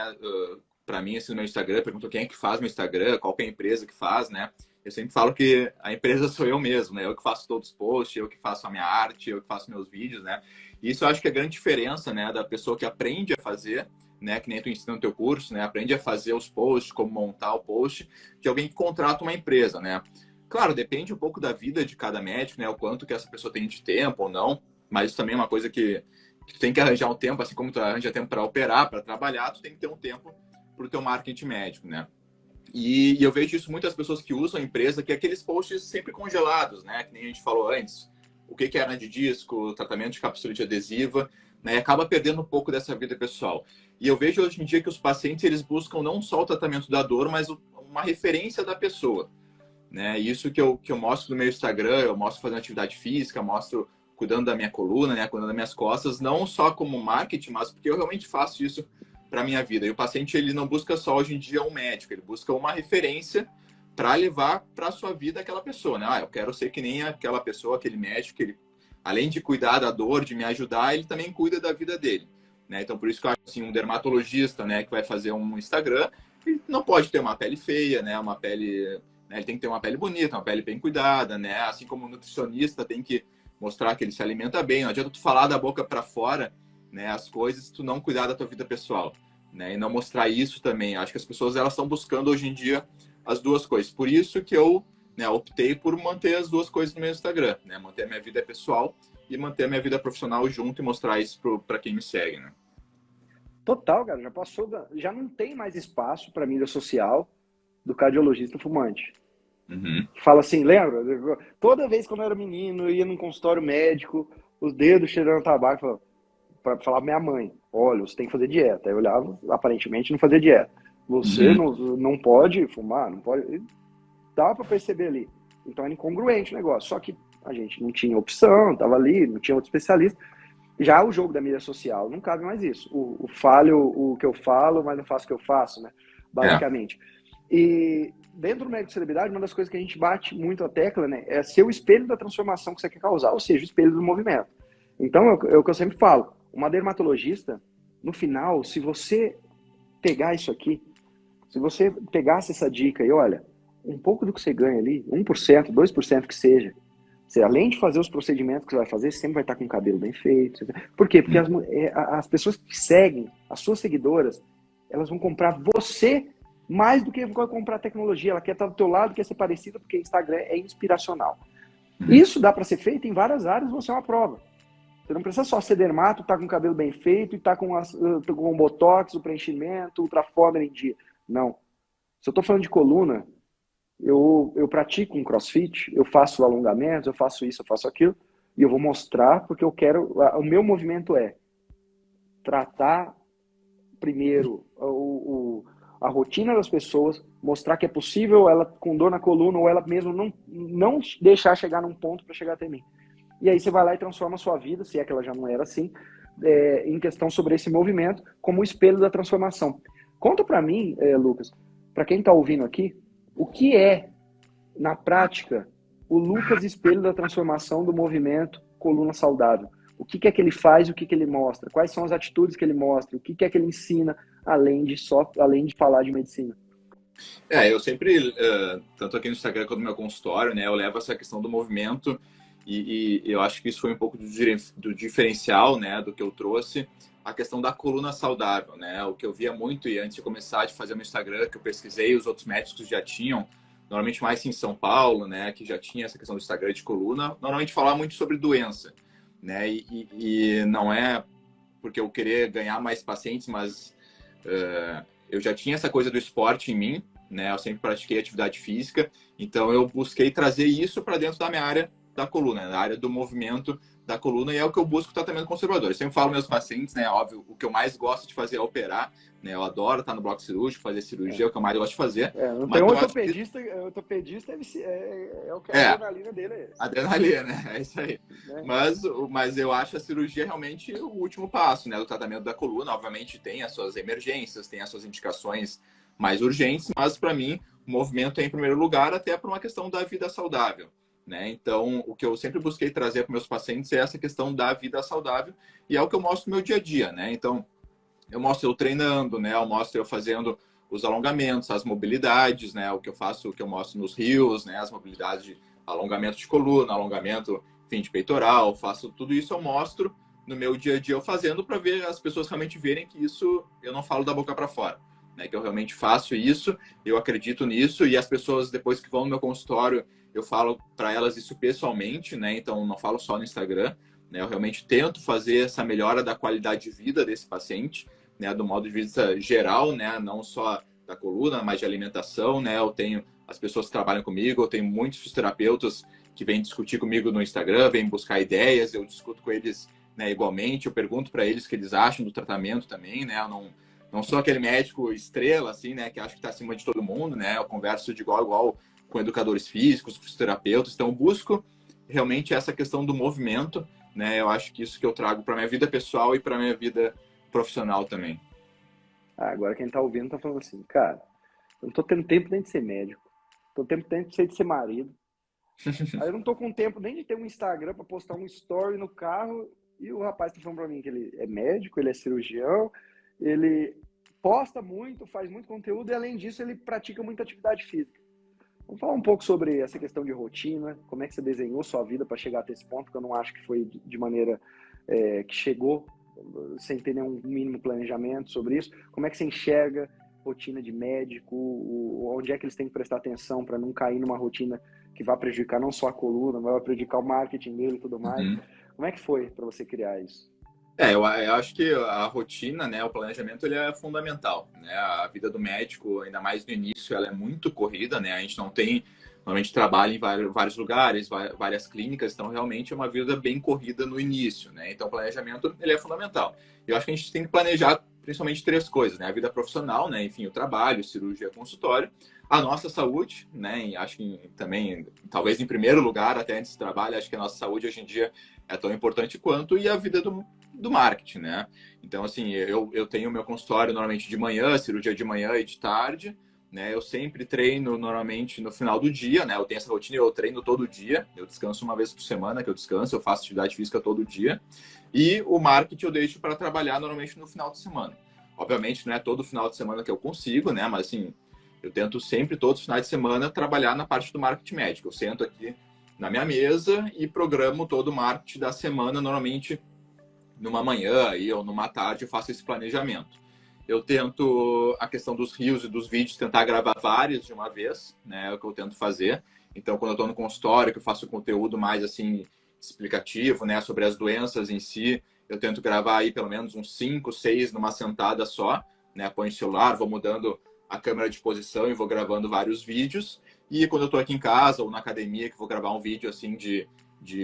para mim, assim, no meu Instagram, perguntam quem é que faz meu Instagram, qual que é a empresa que faz, né? Eu sempre falo que a empresa sou eu mesmo, né? Eu que faço todos os posts, eu que faço a minha arte, eu que faço meus vídeos, né? E isso eu acho que é a grande diferença, né, da pessoa que aprende a fazer, né, que nem tu ensina no teu curso, né, aprende a fazer os posts, como montar o post, de alguém que contrata uma empresa, né? Claro, depende um pouco da vida de cada médico, né? O quanto que essa pessoa tem de tempo ou não. Mas isso também é uma coisa que tu tem que arranjar um tempo, assim como tu arranja tempo para operar, para trabalhar, tu tem que ter um tempo para o teu marketing médico, né? E eu vejo isso muitas pessoas que usam a empresa, que é aqueles posts sempre congelados, né? Que nem a gente falou antes. O que é hernia de disco, tratamento de capsulite adesiva, né? E acaba perdendo um pouco dessa vida pessoal. E eu vejo hoje em dia que os pacientes, eles buscam não só o tratamento da dor, mas uma referência da pessoa, né? Isso que eu mostro no meu Instagram, eu mostro fazendo atividade física, mostro cuidando da minha coluna, né? Cuidando das minhas costas, não só como marketing, mas porque eu realmente faço isso para minha vida. E o paciente, ele não busca só hoje em dia um médico, ele busca uma referência para levar para a sua vida aquela pessoa, né? Ah, eu quero ser que nem aquela pessoa, aquele médico, que ele, além de cuidar da dor, de me ajudar, ele também cuida da vida dele, né? Então, por isso que eu acho assim, um dermatologista, né, que vai fazer um Instagram, ele não pode ter uma pele feia, né? Uma pele, né, ele tem que ter uma pele bonita, uma pele bem cuidada, né? Assim como o nutricionista tem que mostrar que ele se alimenta bem. Não adianta tu falar da boca para fora, né, as coisas, se tu não cuidar da tua vida pessoal, né? E não mostrar isso também. Acho que as pessoas, elas estão buscando hoje em dia as duas coisas. Por isso que eu, né, optei por manter as duas coisas no meu Instagram, né? Manter a minha vida pessoal e manter a minha vida profissional junto e mostrar isso para quem me segue, né? Total, cara, já passou, já não tem mais espaço para mídia social do cardiologista fumante. Uhum. Fala assim, lembra? Toda vez quando eu era menino, eu ia num consultório médico, os dedos cheirando tabaco, para falar pra minha mãe, olha, você tem que fazer dieta. Aí eu olhava, aparentemente não fazia dieta. Você Uhum. não pode fumar, não pode. Dá para perceber ali. Então era incongruente o negócio. Só que a gente não tinha opção, tava ali, não tinha outro especialista. Já o jogo da mídia social, não cabe mais isso. Falho o que eu falo, mas não faço o que eu faço, né? É. Basicamente. E dentro do médico de celebridade, uma das coisas que a gente bate muito a tecla, né, é ser o espelho da transformação que você quer causar, ou seja, o espelho do movimento. Então, é o que eu sempre falo. Uma dermatologista, no final, se você pegar isso aqui, se você pegasse essa dica e olha, um pouco do que você ganha ali, 1%, 2% que seja, você, além de fazer os procedimentos que você vai fazer, você sempre vai estar com o cabelo bem feito. Por quê? Porque as pessoas que seguem, as suas seguidoras, elas vão comprar você mais do que vai comprar tecnologia. Ela quer estar do teu lado, quer ser parecida, porque Instagram é inspiracional. Uhum. Isso dá para ser feito em várias áreas, você é uma prova. Você não precisa só ser dermato, estar com o cabelo bem feito e estar com o botox, o preenchimento, o ultrafomer em dia. Não. Se eu estou falando de coluna, eu pratico um crossfit, eu faço alongamentos, eu faço isso, eu faço aquilo, e eu vou mostrar porque eu quero. O meu movimento é tratar primeiro a rotina das pessoas, mostrar que é possível ela com dor na coluna ou ela mesmo não deixar chegar num ponto para chegar até mim. E aí você vai lá e transforma a sua vida, se é que ela já não era assim, em questão sobre esse movimento, como o espelho da transformação. Conta para mim, Lucas, para quem está ouvindo aqui, o que é, na prática, o Lucas espelho da transformação do movimento coluna saudável? O que é que ele faz, o que ele mostra? Quais são as atitudes que ele mostra? O que é que ele ensina, além de falar de medicina? Eu sempre, tanto aqui no Instagram quanto no meu consultório, né, eu levo essa questão do movimento e eu acho que isso foi um pouco do diferencial, né, do que eu trouxe, a questão da coluna saudável, né, o que eu via muito e antes de começar a fazer no Instagram, que eu pesquisei, os outros médicos já tinham, normalmente mais em São Paulo, né, que já tinha essa questão do Instagram de coluna, normalmente falar muito sobre doença, né, e não é porque eu querer ganhar mais pacientes, mas eu já tinha essa coisa do esporte em mim, né? Eu sempre pratiquei atividade física, então eu busquei trazer isso para dentro da minha área da coluna, da área do movimento da coluna, e é o que eu busco tratamento conservador. Eu sempre falo meus pacientes, né? Óbvio, o que eu mais gosto de fazer é operar, né? Eu adoro estar no bloco cirúrgico, fazer cirurgia, é o que eu mais gosto de fazer. Não tem Mas um eu acho que ortopedista é o que a é adrenalina dele é esse. adrenalina, né? É isso aí. Né? Mas eu acho a cirurgia realmente o último passo, né? Do tratamento da coluna. Obviamente tem as suas emergências, tem as suas indicações mais urgentes, mas para mim o movimento é em primeiro lugar, até por uma questão da vida saudável, né? Então, o que eu sempre busquei trazer para meus pacientes é essa questão da vida saudável e é o que eu mostro no meu dia a dia, né? Então, eu mostro eu treinando, né? Eu mostro eu fazendo os alongamentos, as mobilidades, né? O que eu faço, o que eu mostro nos rios, né? As mobilidades de alongamento de coluna, alongamento, enfim, de peitoral, faço tudo isso, eu mostro no meu dia a dia eu fazendo para ver as pessoas realmente verem que isso eu não falo da boca para fora, né? Que eu realmente faço isso, eu acredito nisso, e as pessoas, depois que vão no meu consultório, eu falo para elas isso pessoalmente, né? Então, não falo só no Instagram, né? Eu realmente tento fazer essa melhora da qualidade de vida desse paciente, né? Do modo de vista geral, né? Não só da coluna, mas de alimentação, né? Eu tenho as pessoas que trabalham comigo, eu tenho muitos fisioterapeutas que vêm discutir comigo no Instagram, vêm buscar ideias, eu discuto com eles, né, igualmente, eu pergunto para eles o que eles acham do tratamento também, né? Eu não sou aquele médico estrela, assim, né, que acha que está acima de todo mundo, né? Eu converso de igual a igual com educadores físicos, com fisioterapeutas, então eu busco realmente essa questão do movimento, né? Eu acho que isso que eu trago para minha vida pessoal e para minha vida profissional também. Agora quem tá ouvindo tá falando assim, cara, eu não tô tendo tempo nem de ser médico, tô tendo tempo de ser marido. Aí eu não tô com tempo nem de ter um Instagram para postar um story no carro e o rapaz tá falando para mim que ele é médico, ele é cirurgião, ele posta muito, faz muito conteúdo e além disso ele pratica muita atividade física. Vamos falar um pouco sobre essa questão de rotina, como é que você desenhou sua vida para chegar até esse ponto, que eu não acho que foi de maneira que chegou sem ter nenhum mínimo planejamento sobre isso. Como é que você enxerga rotina de médico, onde é que eles têm que prestar atenção para não cair numa rotina que vai prejudicar não só a coluna, mas vai prejudicar o marketing dele e tudo mais. Uhum. Como é que foi para você criar isso? Eu acho que a rotina, né, o planejamento, ele é fundamental, né? A vida do médico, ainda mais no início, ela é muito corrida, né? A gente não tem, normalmente trabalha em vários lugares, várias clínicas, então realmente é uma vida bem corrida no início, né? Então o planejamento, ele é fundamental. Eu acho que a gente tem que planejar principalmente três coisas, né? A vida profissional, né? Enfim, o trabalho, cirurgia, consultório, a nossa saúde, né? E acho que também, talvez em primeiro lugar, até antes do trabalho, acho que a nossa saúde hoje em dia é tão importante quanto, e a vida do marketing, né? Então, assim, eu tenho meu consultório normalmente de manhã, cirurgia de manhã e de tarde, né? Eu sempre treino normalmente no final do dia, né? Eu tenho essa rotina, eu treino todo dia, eu descanso uma vez por semana que eu descanso, eu faço atividade física todo dia, e o marketing eu deixo para trabalhar normalmente no final de semana. Obviamente, não é todo final de semana que eu consigo, né? Mas, assim, eu tento sempre, todos os finais de semana, trabalhar na parte do marketing médico. Eu sento aqui na minha mesa e programo todo o marketing da semana, normalmente numa manhã aí, ou numa tarde, eu faço esse planejamento. Eu tento, a questão dos reels e dos vídeos, tentar gravar vários de uma vez, né? É o que eu tento fazer. Então, quando eu estou no consultório, que eu faço conteúdo mais, assim, explicativo, né? Sobre as doenças em si, eu tento gravar aí pelo menos uns 5, 6 numa sentada só, né? Põe o celular, vou mudando a câmera de posição e vou gravando vários vídeos. E quando eu estou aqui em casa ou na academia, que vou gravar um vídeo, assim, de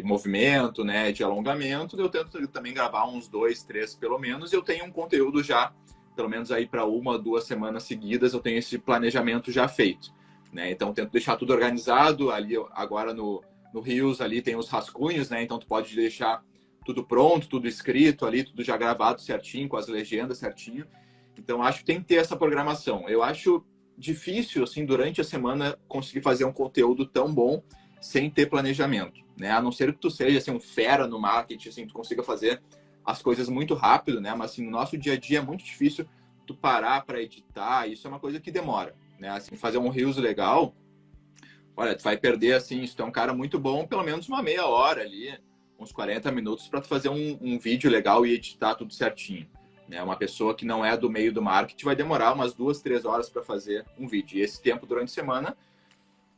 movimento, né, de alongamento, eu tento também gravar uns 2, 3 pelo menos, e eu tenho um conteúdo já, pelo menos aí para 1, 2 semanas seguidas, eu tenho esse planejamento já feito, né? Então eu tento deixar tudo organizado, ali agora no Reels ali tem os rascunhos, né? Então tu pode deixar tudo pronto, tudo escrito ali, tudo já gravado certinho, com as legendas certinho. Então acho que tem que ter essa programação. Eu acho difícil, assim, durante a semana conseguir fazer um conteúdo tão bom sem ter planejamento, né? A não ser que tu seja assim, um fera no marketing, assim, tu consiga fazer as coisas muito rápido, né? Mas assim, no nosso dia a dia é muito difícil tu parar para editar, isso é uma coisa que demora, né? Assim, fazer um reels legal, olha, tu vai perder assim, se tu é um cara muito bom, pelo menos uma meia hora ali, uns 40 minutos para tu fazer um vídeo legal e editar tudo certinho. Né? Uma pessoa que não é do meio do marketing vai demorar umas 2, 3 horas para fazer um vídeo. E esse tempo durante a semana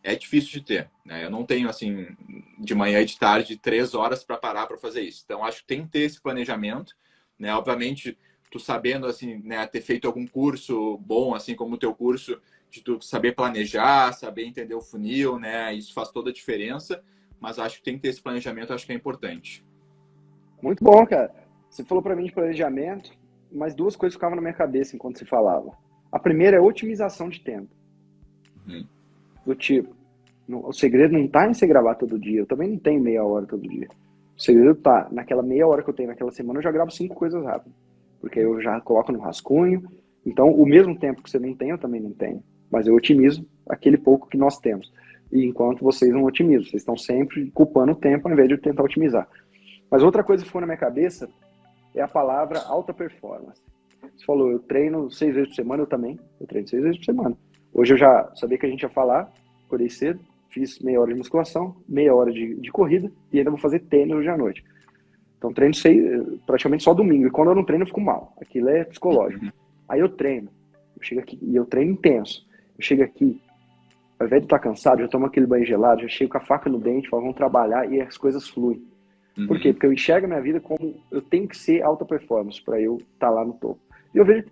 é difícil de ter, né? Eu não tenho, assim, de manhã e de tarde, 3 horas para parar para fazer isso. Então, acho que tem que ter esse planejamento, né? Obviamente, tu sabendo, assim, né, ter feito algum curso bom, assim como o teu curso, de tu saber planejar, saber entender o funil, né? Isso faz toda a diferença, mas acho que tem que ter esse planejamento, acho que é importante. Muito bom, cara. Você falou para mim de planejamento, mas duas coisas ficavam na minha cabeça enquanto você falava. A primeira é otimização de tempo. Uhum. Do tipo, o segredo não tá em você gravar todo dia. Eu também não tenho meia hora todo dia. O segredo tá naquela meia hora que eu tenho naquela semana, eu já gravo 5 coisas rápidas. Porque eu já coloco no rascunho. Então, o mesmo tempo que você não tem, eu também não tenho. Mas eu otimizo aquele pouco que nós temos. E enquanto vocês não otimizam, vocês estão sempre culpando o tempo ao invés de tentar otimizar. Mas outra coisa que foi na minha cabeça é a palavra alta performance. Você falou, eu treino 6 vezes por semana, eu também. Eu treino 6 vezes por semana. Hoje eu já sabia que a gente ia falar, acordei cedo, fiz meia hora de musculação, meia hora de corrida e ainda vou fazer tênis hoje à noite. Então treino praticamente só domingo. E quando eu não treino eu fico mal. Aquilo é psicológico. Aí eu treino. Eu chego aqui e eu treino intenso. Eu chego aqui, ao invés de estar cansado, já tomo aquele banho gelado, já chego com a faca no dente, falo, vamos trabalhar e as coisas fluem. Por quê? Porque eu enxergo a minha vida como eu tenho que ser alta performance para eu estar lá no topo. E eu vejo,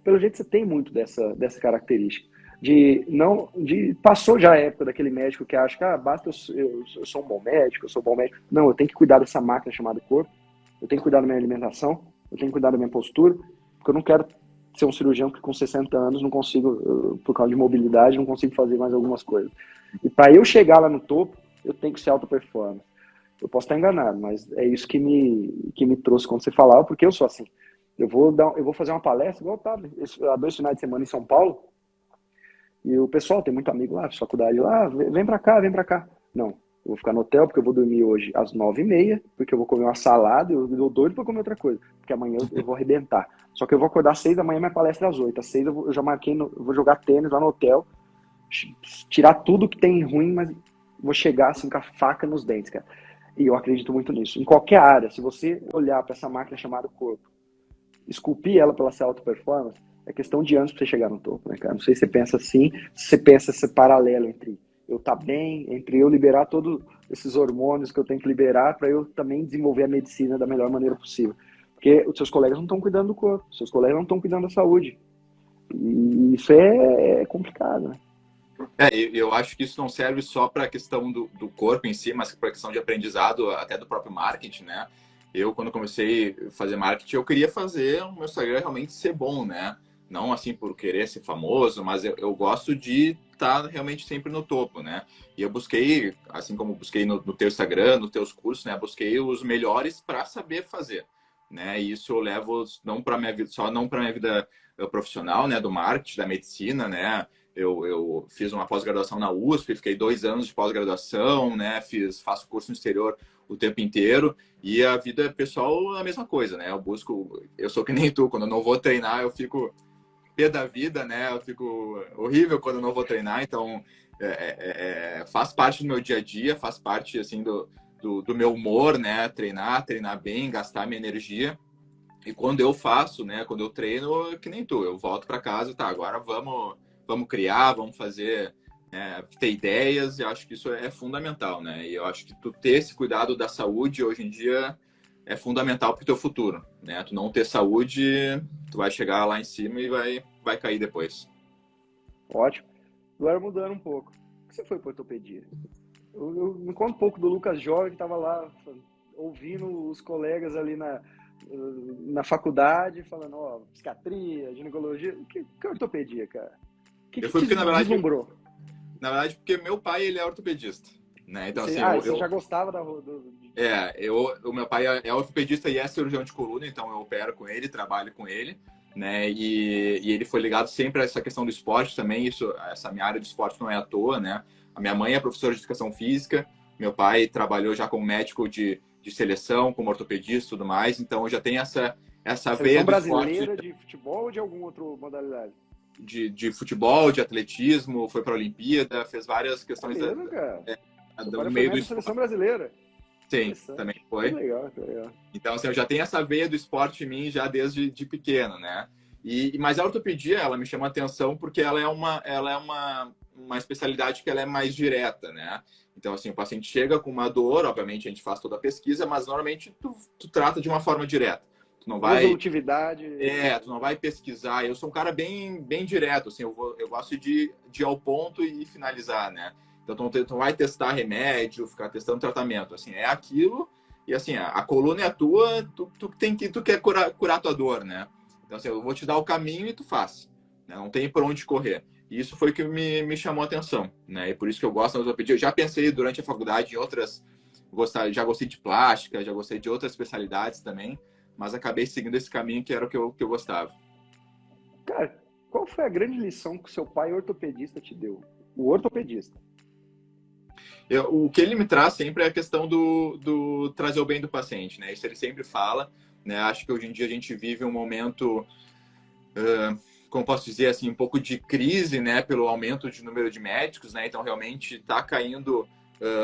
pelo jeito, você tem muito dessa característica. Passou já a época daquele médico que acha que basta eu sou um bom médico, eu sou um bom médico. Não, eu tenho que cuidar dessa máquina chamada corpo, eu tenho que cuidar da minha alimentação, eu tenho que cuidar da minha postura, porque eu não quero ser um cirurgião que com 60 anos não consigo, por causa de mobilidade, não consigo fazer mais algumas coisas. E para eu chegar lá no topo, eu tenho que ser alta performance. Eu posso estar enganado, mas é isso que me trouxe quando você falava, porque eu sou assim. Eu vou fazer uma palestra, igual há 2 finais de semana em São Paulo, e o pessoal, tem muito amigo lá, faculdade lá, vem pra cá, vem pra cá. Não, eu vou ficar no hotel porque eu vou dormir hoje às 9h30, porque eu vou comer uma salada, eu tô doido pra comer outra coisa, porque amanhã eu vou arrebentar. Só que eu vou acordar às 6 da manhã, minha palestra é às 8. Às 6 eu já marquei, eu vou jogar tênis lá no hotel, tirar tudo que tem ruim, mas vou chegar assim com a faca nos dentes, cara. E eu acredito muito nisso. Em qualquer área, se você olhar para essa máquina chamada corpo, esculpir ela pela sua alta performance, é questão de anos para você chegar no topo, né, cara? Não sei se você pensa assim, se você pensa esse paralelo entre eu estar bem, entre eu liberar todos esses hormônios que eu tenho que liberar para eu também desenvolver a medicina da melhor maneira possível. Porque os seus colegas não estão cuidando do corpo, os seus colegas não estão cuidando da saúde. E isso é complicado, né? Eu acho que isso não serve só para a questão do corpo em si, mas para a questão de aprendizado até do próprio marketing, né? Eu, quando comecei a fazer marketing, eu queria fazer o meu Instagram realmente ser bom, né? Não assim por querer ser famoso, mas eu gosto de estar realmente sempre no topo, né? E eu busquei, assim como busquei no teu Instagram, nos teus cursos, né? Busquei os melhores para saber fazer, né? E isso eu levo não para minha vida, só não para minha vida profissional, né? Do marketing, da medicina, né? Eu fiz uma pós-graduação na USP, fiquei 2 anos de pós-graduação, né? Faço curso no exterior o tempo inteiro. E a vida pessoal é a mesma coisa, né? Eu sou que nem tu, quando eu não vou treinar, eu fico pé da vida, né? Eu fico horrível quando eu não vou treinar, então faz parte do meu dia a dia, faz parte, assim, do meu humor, né? Treinar bem, gastar minha energia. E quando eu faço, né? Quando eu treino, que nem tu, eu volto para casa, tá, agora vamos criar, vamos fazer, ter ideias, e eu acho que isso é fundamental, né? E eu acho que tu ter esse cuidado da saúde hoje em dia é fundamental para o teu futuro, né? Tu não ter saúde, tu vai chegar lá em cima e vai cair depois. Ótimo. Agora mudando um pouco. Por que você foi para ortopedia? Me conta um pouco do Lucas Jovem, que estava lá ouvindo os colegas ali na faculdade, falando, psiquiatria, ginecologia. Que é ortopedia, cara? O Eu que fui te porque, deslumbrou? na verdade, porque meu pai, ele é ortopedista, né? Então, assim, Você já gostava o meu pai é ortopedista e é cirurgião de coluna, então eu opero com ele, trabalho com ele, né? E ele foi ligado sempre a essa questão do esporte também, essa minha área de esporte não é à toa, né? A minha mãe é professora de educação física, meu pai trabalhou já como médico de seleção, como ortopedista e tudo mais, então eu já tenho essa veia seleção do esporte brasileira de futebol ou de alguma outra modalidade? de futebol, de atletismo, foi para a Olimpíada, fez várias É questões mesmo, cara? Seu do pai foi meio do médico da seleção esporte. brasileira. Sim, também Interessante. Que foi. legal, que legal. Então, assim, eu já tenho essa veia do esporte em mim já desde de pequeno, né? Mas a ortopedia, ela me chama a atenção porque ela é uma especialidade que ela é mais direta, né? Então, assim, o paciente chega com uma dor, obviamente a gente faz toda a pesquisa, mas normalmente tu trata de uma forma direta. Tu não vai... Resolutividade. Tu não vai pesquisar. Eu sou um cara bem, bem direto, assim, eu gosto de ir ao ponto e finalizar, né? Então, tu não vai testar remédio, ficar testando tratamento, assim, é aquilo. E assim, a coluna é a tua, tu quer curar tua dor, né? Então, assim, eu vou te dar o caminho e tu faz, né? Não tem por onde correr. E isso foi o que me chamou a atenção, né? E por isso que eu gosto da ortopedia. Eu já pensei durante a faculdade em outras, já gostei de plástica, já gostei de outras especialidades também, mas acabei seguindo esse caminho que era o que eu gostava. Cara, qual foi a grande lição que seu pai ortopedista te deu? O ortopedista. O que ele me traz sempre é a questão do trazer o bem do paciente, né? Isso ele sempre fala, né? Acho que hoje em dia a gente vive um momento, como posso dizer assim, um pouco de crise, né? Pelo aumento de número de médicos, né? Então realmente está caindo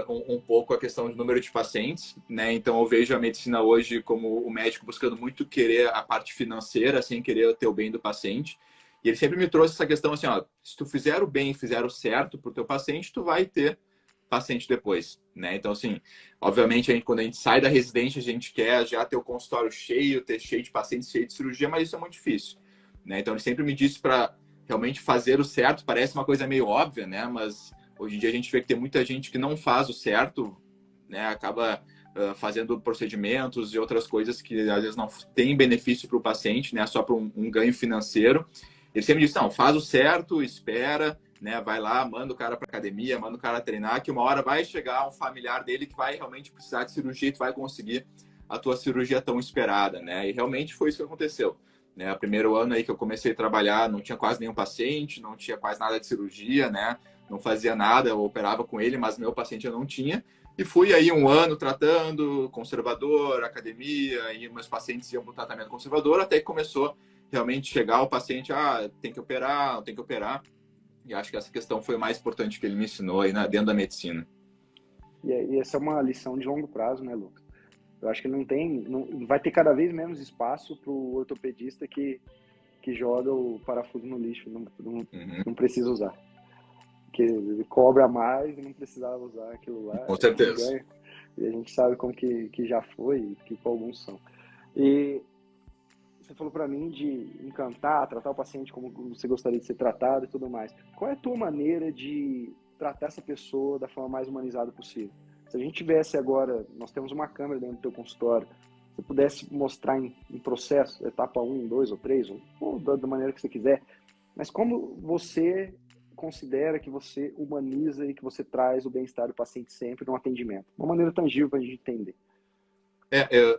um pouco a questão do número de pacientes, né? Então eu vejo a medicina hoje como o médico buscando muito querer a parte financeira, sem querer ter o bem do paciente. E ele sempre me trouxe essa questão assim, ó, se tu fizer o bem, fizer o certo pro teu paciente, tu vai ter paciente depois, né? Então, assim, obviamente, quando a gente sai da residência, a gente quer já ter o consultório cheio, ter cheio de pacientes, cheio de cirurgia, mas isso é muito difícil, né? Então, ele sempre me disse para realmente fazer o certo. Parece uma coisa meio óbvia, né? Mas hoje em dia a gente vê que tem muita gente que não faz o certo, né? Acaba fazendo procedimentos e outras coisas que às vezes não tem benefício para o paciente, né? Só para um ganho financeiro. Ele sempre disse, não, faz o certo, espera, né? Vai lá, manda o cara para academia, manda o cara treinar, que uma hora vai chegar um familiar dele que vai realmente precisar de cirurgia e tu vai conseguir a tua cirurgia tão esperada, né? E realmente foi isso que aconteceu. Né? O primeiro ano aí que eu comecei a trabalhar, não tinha quase nenhum paciente, não tinha quase nada de cirurgia, né? Não fazia nada, eu operava com ele, mas meu paciente eu não tinha. E fui aí um ano tratando, conservador, academia, e meus pacientes iam para o tratamento conservador, até que começou realmente chegar o paciente, tem que operar, tem que operar. E acho que essa questão foi o mais importante que ele me ensinou aí dentro da medicina. E essa é uma lição de longo prazo, né, Lucas? Eu acho que não vai ter cada vez menos espaço para o ortopedista que joga o parafuso no lixo, não precisa usar. Que ele cobra mais e não precisava usar aquilo lá. Com certeza. Ganha, e a gente sabe como que já foi e que alguns são. E você falou para mim de encantar, tratar o paciente como você gostaria de ser tratado e tudo mais. Qual é a tua maneira de tratar essa pessoa da forma mais humanizada possível? Se a gente tivesse agora, nós temos uma câmera dentro do teu consultório, se você pudesse mostrar em processo, etapa 1, 2 ou 3, ou da maneira que você quiser, mas como você considera que você humaniza e que você traz o bem-estar do paciente sempre no atendimento? Uma maneira tangível para a gente entender.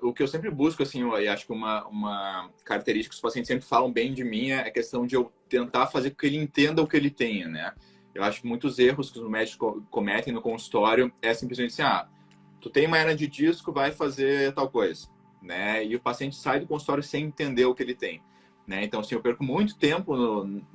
O que eu sempre busco, assim, e acho que uma característica que os pacientes sempre falam bem de mim é a questão de eu tentar fazer com que ele entenda o que ele tenha, né? Eu acho que muitos erros que os médicos cometem no consultório é simplesmente assim, tu tem uma hernia de disco, vai fazer tal coisa, né? E o paciente sai do consultório sem entender o que ele tem, né? Então, assim, eu perco muito tempo,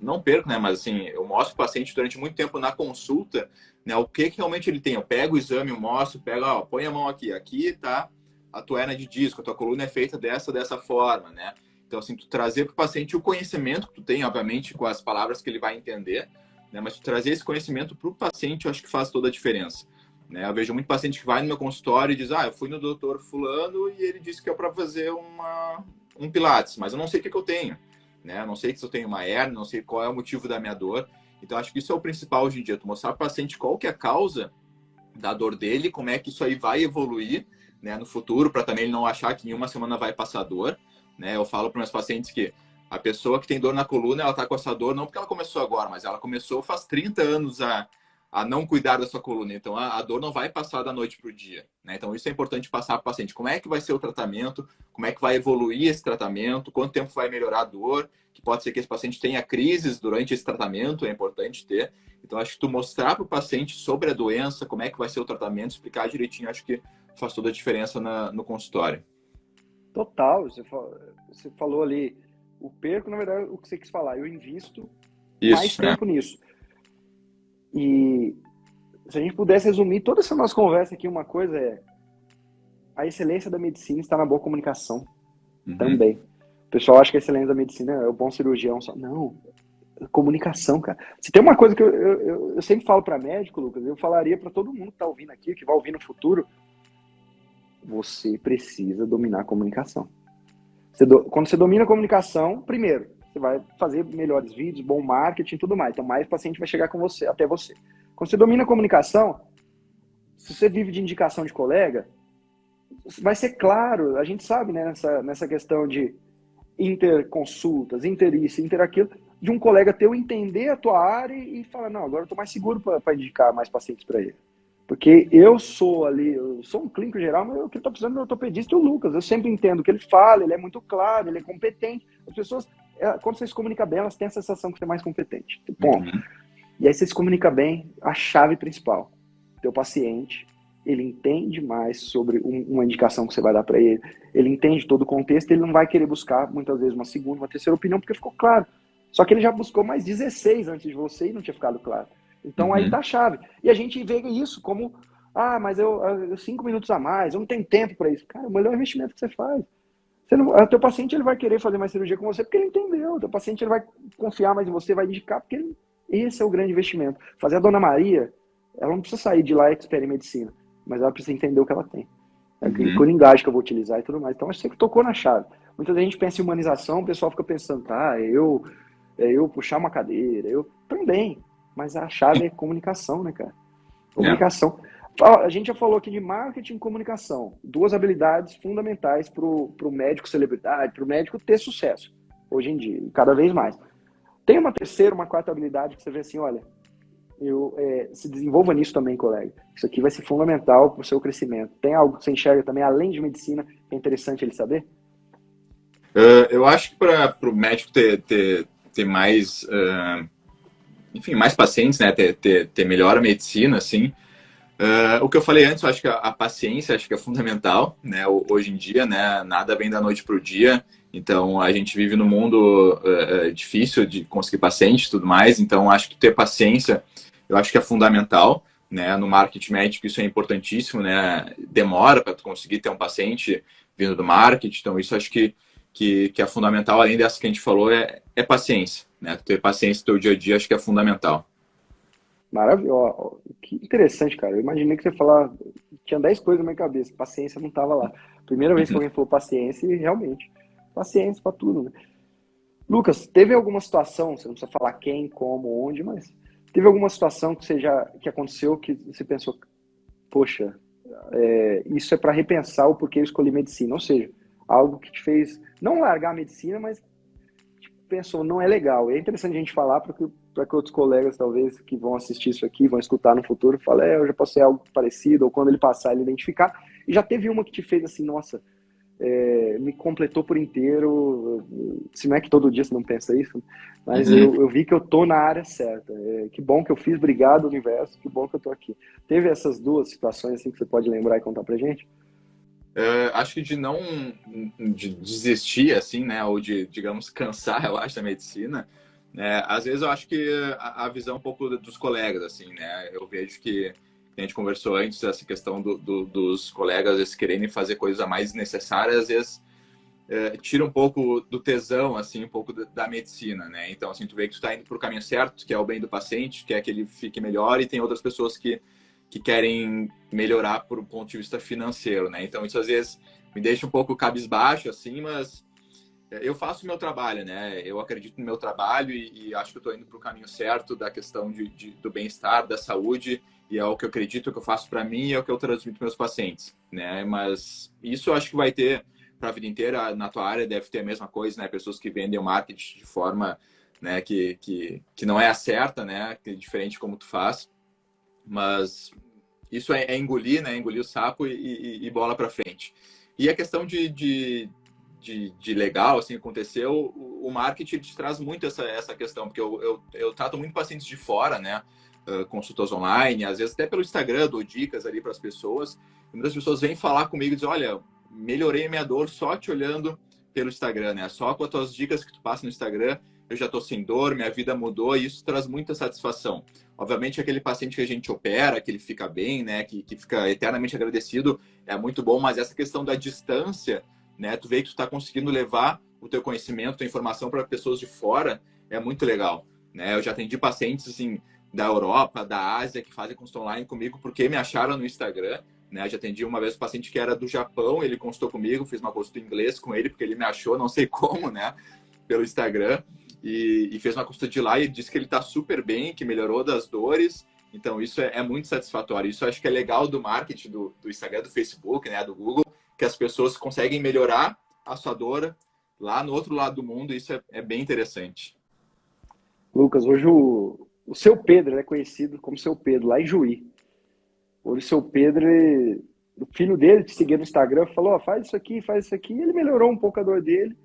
não perco, né? Mas, assim, eu mostro para o paciente durante muito tempo na consulta, né? O que realmente ele tem. Eu pego o exame, eu mostro, põe a mão aqui tá a tua hernia de disco, a tua coluna é feita dessa forma, né? Então, assim, tu trazer para o paciente o conhecimento que tu tem, obviamente, com as palavras que ele vai entender, né? Mas tu trazer esse conhecimento para o paciente, eu acho que faz toda a diferença. Né? Eu vejo muito paciente que vai no meu consultório e diz, eu fui no doutor fulano e ele disse que é para fazer um pilates, mas eu não sei o que eu tenho, né? Eu não sei se eu tenho uma hernia, não sei qual é o motivo da minha dor. Então, acho que isso é o principal hoje em dia, tu mostrar para o paciente qual que é a causa da dor dele, como é que isso aí vai evoluir, né, no futuro, para também ele não achar que em uma semana vai passar dor, né? Eu falo para meus pacientes que a pessoa que tem dor na coluna, ela está com essa dor não porque ela começou agora, mas ela começou faz 30 anos a não cuidar da sua coluna. Então, a dor não vai passar da noite para o dia, né? Então, isso é importante passar para o paciente. Como é que vai ser o tratamento? Como é que vai evoluir esse tratamento? Quanto tempo vai melhorar a dor? Que pode ser que esse paciente tenha crises durante esse tratamento, é importante ter. Então, acho que tu mostrar para o paciente sobre a doença, como é que vai ser o tratamento, explicar direitinho, acho que faz toda a diferença no consultório. Total, você falou ali, o perco, na verdade, o que você quis falar, eu invisto mais tempo nisso. E se a gente pudesse resumir toda essa nossa conversa aqui, uma coisa é a excelência da medicina está na boa comunicação também. O pessoal acha que a excelência da medicina é o bom cirurgião só. Não, comunicação, cara. Se tem uma coisa que eu sempre falo para médico, Lucas, eu falaria para todo mundo que está ouvindo aqui, que vai ouvir no futuro, você precisa dominar a comunicação. Quando você domina a comunicação, primeiro, você vai fazer melhores vídeos, bom marketing e tudo mais. Então, mais paciente vai chegar com você, até você. Quando você domina a comunicação, se você vive de indicação de colega, vai ser claro, a gente sabe, né, nessa questão de interconsultas, inter isso, inter aquilo, de um colega teu entender a tua área e falar, não, agora eu estou mais seguro para indicar mais pacientes para ele. Porque eu sou um clínico geral, mas o que está precisando é o ortopedista e o Lucas. Eu sempre entendo o que ele fala, ele é muito claro, ele é competente. As pessoas, quando você se comunica bem, elas têm a sensação que você é mais competente. Ponto. E aí você se comunica bem, a chave principal. Teu paciente, ele entende mais sobre uma indicação que você vai dar para ele, ele entende todo o contexto, ele não vai querer buscar, muitas vezes, uma segunda, uma terceira opinião, porque ficou claro. Só que ele já buscou mais 16 antes de você e não tinha ficado claro. Então aí tá a chave. E a gente vê isso como, mas eu 5 minutos a mais, eu não tenho tempo para isso. Cara, o melhor investimento que você faz. O teu paciente ele vai querer fazer mais cirurgia com você porque ele entendeu. O teu paciente ele vai confiar mais em você, vai indicar, porque esse é o grande investimento. Fazer a Dona Maria, ela não precisa sair de lá expert em medicina, mas ela precisa entender o que ela tem. É que coringagem que eu vou utilizar e tudo mais. Então, acho que você tocou na chave. Muita gente pensa em humanização, o pessoal fica pensando, eu puxar uma cadeira, eu também. Mas a chave é comunicação, né, cara? Comunicação. A gente já falou aqui de marketing e comunicação. Duas habilidades fundamentais para o médico celebridade, para o médico ter sucesso, hoje em dia, cada vez mais. Tem uma terceira, uma quarta habilidade que você vê assim, olha, se desenvolva nisso também, colega. Isso aqui vai ser fundamental para o seu crescimento. Tem algo que você enxerga também, além de medicina, que é interessante ele saber? Eu acho que para o médico ter mais, enfim, mais pacientes, né, ter melhor a medicina, assim, o que eu falei antes, eu acho que a paciência acho que é fundamental, né? Hoje em dia, né? Nada vem da noite para o dia. Então, a gente vive num mundo difícil de conseguir paciente e tudo mais. Então, acho que ter paciência, eu acho que é fundamental, né? No marketing médico, isso é importantíssimo, né? Demora para tu conseguir ter um paciente vindo do marketing. Então, isso acho que é fundamental. Além dessa que a gente falou, é paciência, né? Ter paciência no teu dia a dia, acho que é fundamental. Maravilhoso. Que interessante, cara. Eu imaginei que você ia falar. Tinha 10 coisas na minha cabeça. Paciência não estava lá. Primeira vez que alguém falou paciência, e realmente. Paciência para tudo, né? Lucas, teve alguma situação, você não precisa falar quem, como, onde, mas teve alguma situação que aconteceu que você pensou, poxa, isso é para repensar o porquê eu escolhi medicina. Ou seja, algo que te fez não largar a medicina, mas pensou, não é legal. É interessante a gente falar para que outros colegas, talvez, que vão assistir isso aqui, vão escutar no futuro, falem, eu já passei algo parecido, ou quando ele passar, ele identificar. E já teve uma que te fez assim, nossa, me completou por inteiro. Se não é que todo dia você não pensa isso, mas eu vi que eu tô na área certa. Que bom que eu fiz, obrigado, universo, que bom que eu tô aqui. Teve essas duas situações assim que você pode lembrar e contar pra gente? Acho que de desistir, assim, né, ou de, digamos, cansar, eu acho, da medicina, né, às vezes eu acho que a visão um pouco dos colegas, assim, né, eu vejo que a gente conversou antes, essa questão dos colegas, às vezes, querendo fazer coisas a mais necessárias, às vezes tira um pouco do tesão, assim, um pouco da medicina, né, então, assim, tu vê que tu tá indo pro caminho certo, que é o bem do paciente, quer que ele fique melhor, e tem outras pessoas que querem melhorar por um ponto de vista financeiro, né? Então, isso às vezes me deixa um pouco cabisbaixo, assim, mas eu faço o meu trabalho, né? Eu acredito no meu trabalho e acho que eu estou indo para o caminho certo da questão do bem-estar, da saúde, e é o que eu acredito que eu faço para mim e é o que eu transmito para meus pacientes, né? Mas isso eu acho que vai ter para a vida inteira. Na tua área deve ter a mesma coisa, né? Pessoas que vendem o marketing de forma, né, que não é a certa, né? Que é diferente como tu faz. Mas isso é engolir, né? Engolir o sapo e bola para frente. E a questão de legal, assim, aconteceu, o marketing te traz muito essa questão, porque eu trato muito pacientes de fora, né? Consultas online, às vezes até pelo Instagram, dou dicas ali para as pessoas. E muitas pessoas vêm falar comigo e dizem, olha, melhorei a minha dor só te olhando pelo Instagram, né? Só com as tuas dicas que tu passa no Instagram, eu já tô sem dor, minha vida mudou e isso traz muita satisfação. Obviamente, aquele paciente que a gente opera, que ele fica bem, né? Que fica eternamente agradecido, é muito bom, mas essa questão da distância, né? Tu vê que tu tá conseguindo levar o teu conhecimento, tua informação para pessoas de fora, é muito legal, né? Eu já atendi pacientes, assim, da Europa, da Ásia, que fazem consulta online comigo porque me acharam no Instagram, né? Já atendi uma vez um paciente que era do Japão, ele consultou comigo, fiz uma consulta em inglês com ele, porque ele me achou, não sei como, né? Pelo Instagram. E fez uma consulta de lá e disse que ele está super bem, que melhorou das dores. Então, isso é muito satisfatório. Isso eu acho que é legal do marketing, do Instagram, do Facebook, né, do Google, que as pessoas conseguem melhorar a sua dor lá no outro lado do mundo. Isso é bem interessante. Lucas, hoje o seu Pedro é conhecido como seu Pedro, lá em Juí. Hoje o seu Pedro, o filho dele te seguia no Instagram, falou, faz isso aqui, faz isso aqui. E ele melhorou um pouco a dor dele.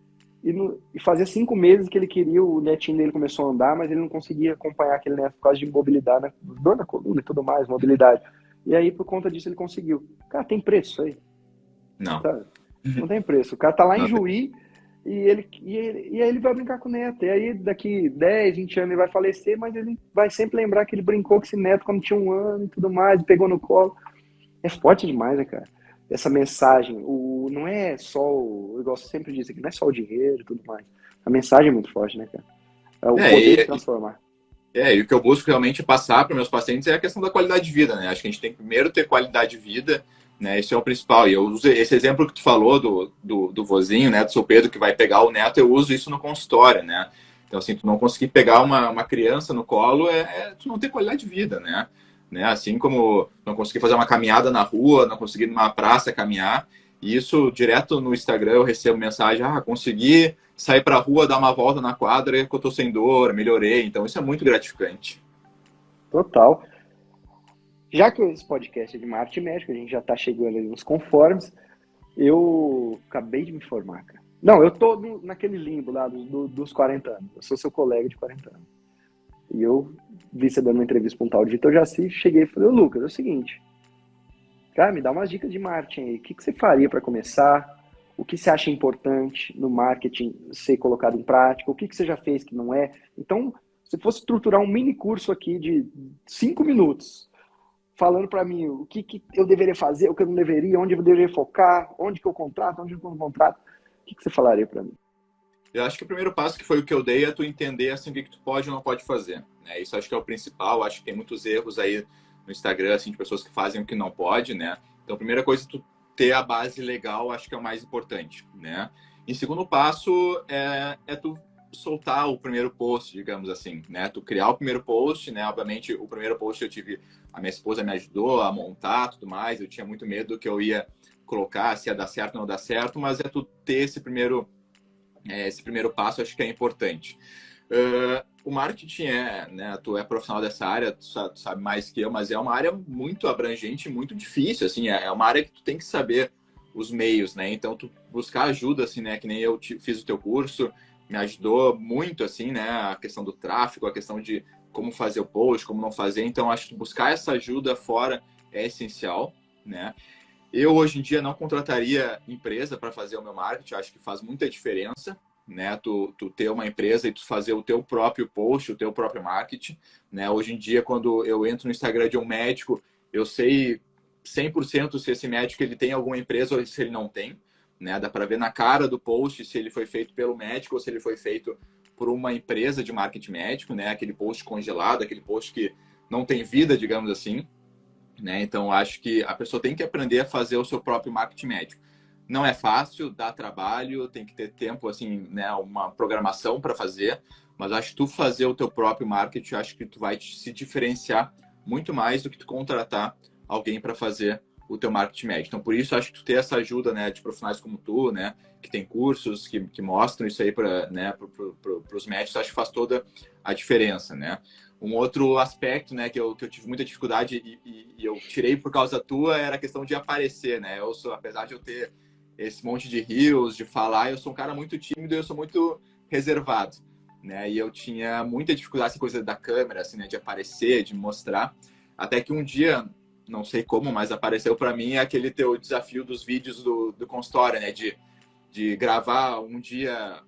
E fazia 5 meses que ele queria, o netinho dele começou a andar, mas ele não conseguia acompanhar aquele neto por causa de imobilidade, né? Dor na coluna e tudo mais, mobilidade. E aí, por conta disso, ele conseguiu. Cara, tem preço isso aí? Não. Sabe? Não tem preço. O cara tá lá em Não. Juí e aí ele vai brincar com o neto. E aí, daqui 10, 20 anos, ele vai falecer, mas ele vai sempre lembrar que ele brincou com esse neto quando tinha 1 ano e tudo mais, pegou no colo. É forte demais, né, cara? essa mensagem. Não é só, igual você sempre disse aqui, não é só o dinheiro e tudo mais. A mensagem é muito forte, né, cara? É o poder de transformar. E o que eu busco realmente passar para meus pacientes é a questão da qualidade de vida, né? Acho que a gente tem que primeiro ter qualidade de vida, né? Esse é o principal. E eu uso esse exemplo que tu falou do vozinho, né? Do seu Pedro que vai pegar o neto, eu uso isso no consultório, né? Então, assim, tu não conseguir pegar uma criança no colo tu não ter qualidade de vida, né? Assim como não conseguir fazer uma caminhada na rua, não conseguir numa praça caminhar. E isso, direto no Instagram, eu recebo mensagem, consegui sair para a rua, dar uma volta na quadra, que eu tô sem dor, melhorei. Então, isso é muito gratificante. Total. Já que esse podcast é de marketing médico, a gente já tá chegando ali nos conformes, eu acabei de me formar, cara. Não, eu tô naquele limbo lá dos 40 anos. Eu sou seu colega de 40 anos. E eu vi você dando uma entrevista para um tal de Vitor Jaci, cheguei e falei, ô Lucas, é o seguinte, cara, me dá umas dicas de marketing aí. O que você faria para começar? O que você acha importante no marketing ser colocado em prática? O que você já fez que não é? Então, se fosse estruturar um mini curso aqui de 5 minutos, falando para mim o que eu deveria fazer, o que eu não deveria, onde eu deveria focar, onde que eu contrato, onde eu não contrato, o que você falaria para mim? Eu acho que o primeiro passo que foi o que eu dei é tu entender assim, o que tu pode ou não pode fazer. Né? Isso acho que é o principal. Acho que tem muitos erros aí no Instagram, assim, de pessoas que fazem o que não pode, né? Então, a primeira coisa é tu ter a base legal, acho que é o mais importante, né? Em segundo passo, é tu soltar o primeiro post, digamos assim, né? Tu criar o primeiro post, né? Obviamente, o primeiro post eu tive... A minha esposa me ajudou a montar, tudo mais. Eu tinha muito medo que eu ia colocar, se ia dar certo ou não dar certo, mas é tu ter esse primeiro passo, acho que é importante. O marketing né, tu é profissional dessa área, tu sabe mais que eu, mas é uma área muito abrangente, muito difícil, assim, é uma área que tu tem que saber os meios, né? Então, tu buscar ajuda, assim, né? Que nem eu fiz o teu curso, me ajudou muito, assim, né? A questão do tráfego, a questão de como fazer o post, como não fazer. Então, acho que buscar essa ajuda fora é essencial, né? Eu, hoje em dia, não contrataria empresa para fazer o meu marketing. Acho que faz muita diferença, né? Tu ter uma empresa e tu fazer o teu próprio post, o teu próprio marketing, né? Hoje em dia, quando eu entro no Instagram de um médico, eu sei 100% se esse médico ele tem alguma empresa ou se ele não tem, né? Dá para ver na cara do post se ele foi feito pelo médico ou se ele foi feito por uma empresa de marketing médico, né? Aquele post congelado, aquele post que não tem vida, digamos assim. Né? Então, acho que a pessoa tem que aprender a fazer o seu próprio marketing médico. Não é fácil, dá trabalho, tem que ter tempo, assim, né, uma programação para fazer, mas acho que tu fazer o teu próprio marketing, acho que tu vai se diferenciar muito mais do que tu contratar alguém para fazer o teu marketing médico. Então, por isso, acho que tu ter essa ajuda, né, de profissionais como tu, né, que tem cursos que mostram isso aí para, né, os médicos, acho que faz toda a diferença, né? Um outro aspecto, né, que eu tive muita dificuldade e eu tirei por causa tua era a questão de aparecer, né? Eu sou, apesar de eu ter esse monte de reels, de falar, eu sou um cara muito tímido e eu sou muito reservado, né? E eu tinha muita dificuldade com coisa da câmera, assim, né, de aparecer, de mostrar, até que um dia, não sei como, mas apareceu para mim aquele teu desafio dos vídeos do consultório, né, de gravar um dia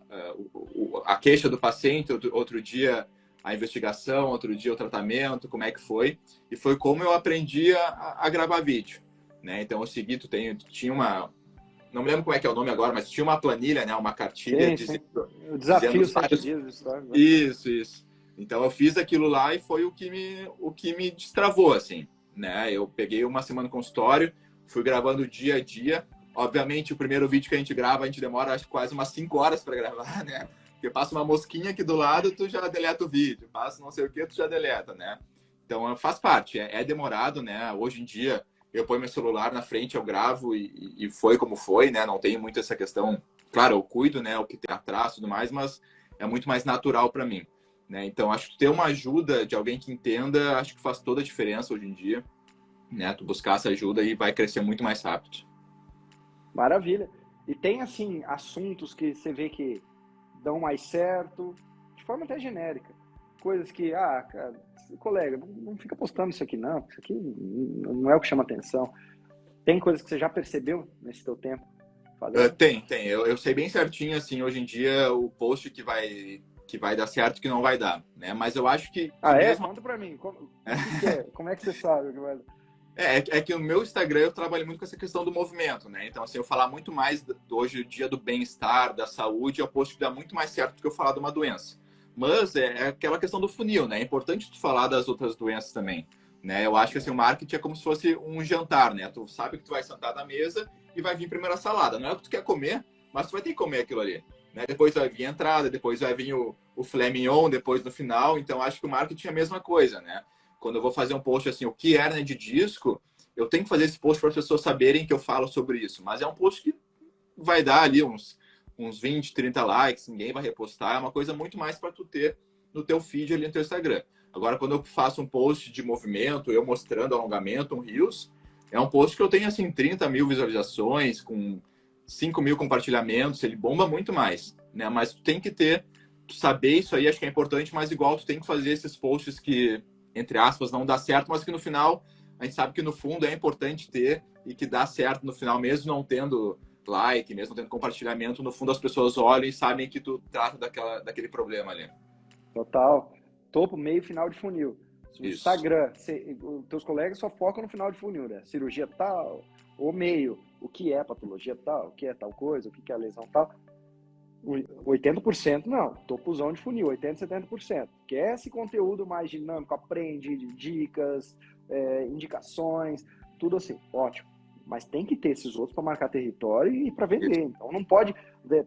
a queixa do paciente, outro dia a investigação, outro dia o tratamento, como é que foi. E foi como eu aprendi a gravar vídeo, né? Então, eu segui, tu tinha uma... Não me lembro como é que é o nome agora, mas tinha uma planilha, né? Uma cartilha Sim. O dizendo desafio os 7 vários... dias de história. Né? Isso. Então, eu fiz aquilo lá e foi o que me destravou, assim, né? Eu peguei uma semana no consultório, fui gravando dia a dia. Obviamente, o primeiro vídeo que a gente grava, a gente demora acho, quase umas 5 horas para gravar, né? Porque passa uma mosquinha aqui do lado, tu já deleta o vídeo. Passa não sei o que, tu já deleta, né? Então, faz parte. É demorado, né? Hoje em dia, eu ponho meu celular na frente, eu gravo e foi como foi, né? Não tem muito essa questão... Claro, eu cuido, né? O que tem atrás e tudo mais, mas é muito mais natural para mim, né? Então, acho que ter uma ajuda de alguém que entenda, acho que faz toda a diferença hoje em dia, né? Tu buscar essa ajuda e vai crescer muito mais rápido. Maravilha. E tem, assim, assuntos que você vê que dão mais certo, de forma até genérica. Coisas que, cara, colega, não fica postando isso aqui não, isso aqui não é o que chama atenção. Tem coisas que você já percebeu nesse teu tempo fazendo? Tem. Eu sei bem certinho, assim, hoje em dia, o post que vai dar certo e que não vai dar, né? Mas eu acho que Ah, é? mesmo... Conta pra mim. O que é? Como é que você sabe o que vai dar? É que no meu Instagram eu trabalho muito com essa questão do movimento, né? Então, assim, eu falar muito mais hoje, o dia do bem-estar, da saúde, é um post que dá muito mais certo do que eu falar de uma doença. Mas é aquela questão do funil, né? É importante tu falar das outras doenças também, né? Eu acho que assim, o marketing é como se fosse um jantar, né? Tu sabe que tu vai sentar na mesa e vai vir primeiro a salada. Não é o que tu quer comer, mas tu vai ter que comer aquilo ali, né? Depois vai vir a entrada, depois vai vir o filé mignon, depois no final. Então, acho que o marketing é a mesma coisa, né? Quando eu vou fazer um post assim, o que é hernia de disco, eu tenho que fazer esse post para as pessoas saberem que eu falo sobre isso. Mas é um post que vai dar ali uns 20, 30 likes, ninguém vai repostar. É uma coisa muito mais para tu ter no teu feed ali no teu Instagram. Agora, quando eu faço um post de movimento, eu mostrando alongamento, um Reels, é um post que eu tenho assim 30 mil visualizações, com 5 mil compartilhamentos, ele bomba muito mais, né? Mas tu tem que ter, tu saber isso aí, acho que é importante, mas igual tu tem que fazer esses posts que, entre aspas, não dá certo, mas que no final a gente sabe que no fundo é importante ter e que dá certo no final, mesmo não tendo like, mesmo não tendo compartilhamento, no fundo as pessoas olham e sabem que tu trata daquele problema ali. Total. Topo, meio, final de funil. No Isso. Instagram, os teus colegas só focam no final de funil, né? Cirurgia tal, ou meio, o que é patologia tal, o que é tal coisa, o que é a lesão tal. 80% não, topozão de funil, 80%, 70%. Quer esse conteúdo mais dinâmico, aprende, dicas, indicações, tudo assim, ótimo. Mas tem que ter esses outros para marcar território e para Isso. vender. Então não pode,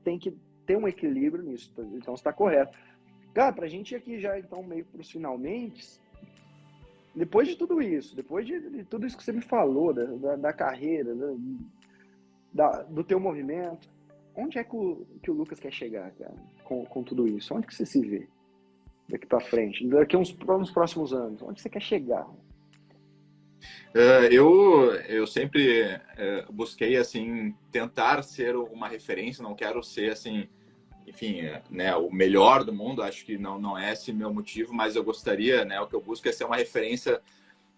tem que ter um equilíbrio nisso. Então está correto. Cara, pra gente ir aqui já, então, meio pros finalmente, depois de tudo isso, depois de tudo isso que você me falou, da carreira, do teu movimento, onde é que o Lucas quer chegar, cara, com tudo isso? Onde que você se vê daqui pra frente? Daqui uns próximos anos, onde você quer chegar? Eu sempre busquei assim tentar ser uma referência, não quero ser assim, enfim, né, o melhor do mundo, acho que não é esse meu motivo, mas eu gostaria, né, o que eu busco é ser uma referência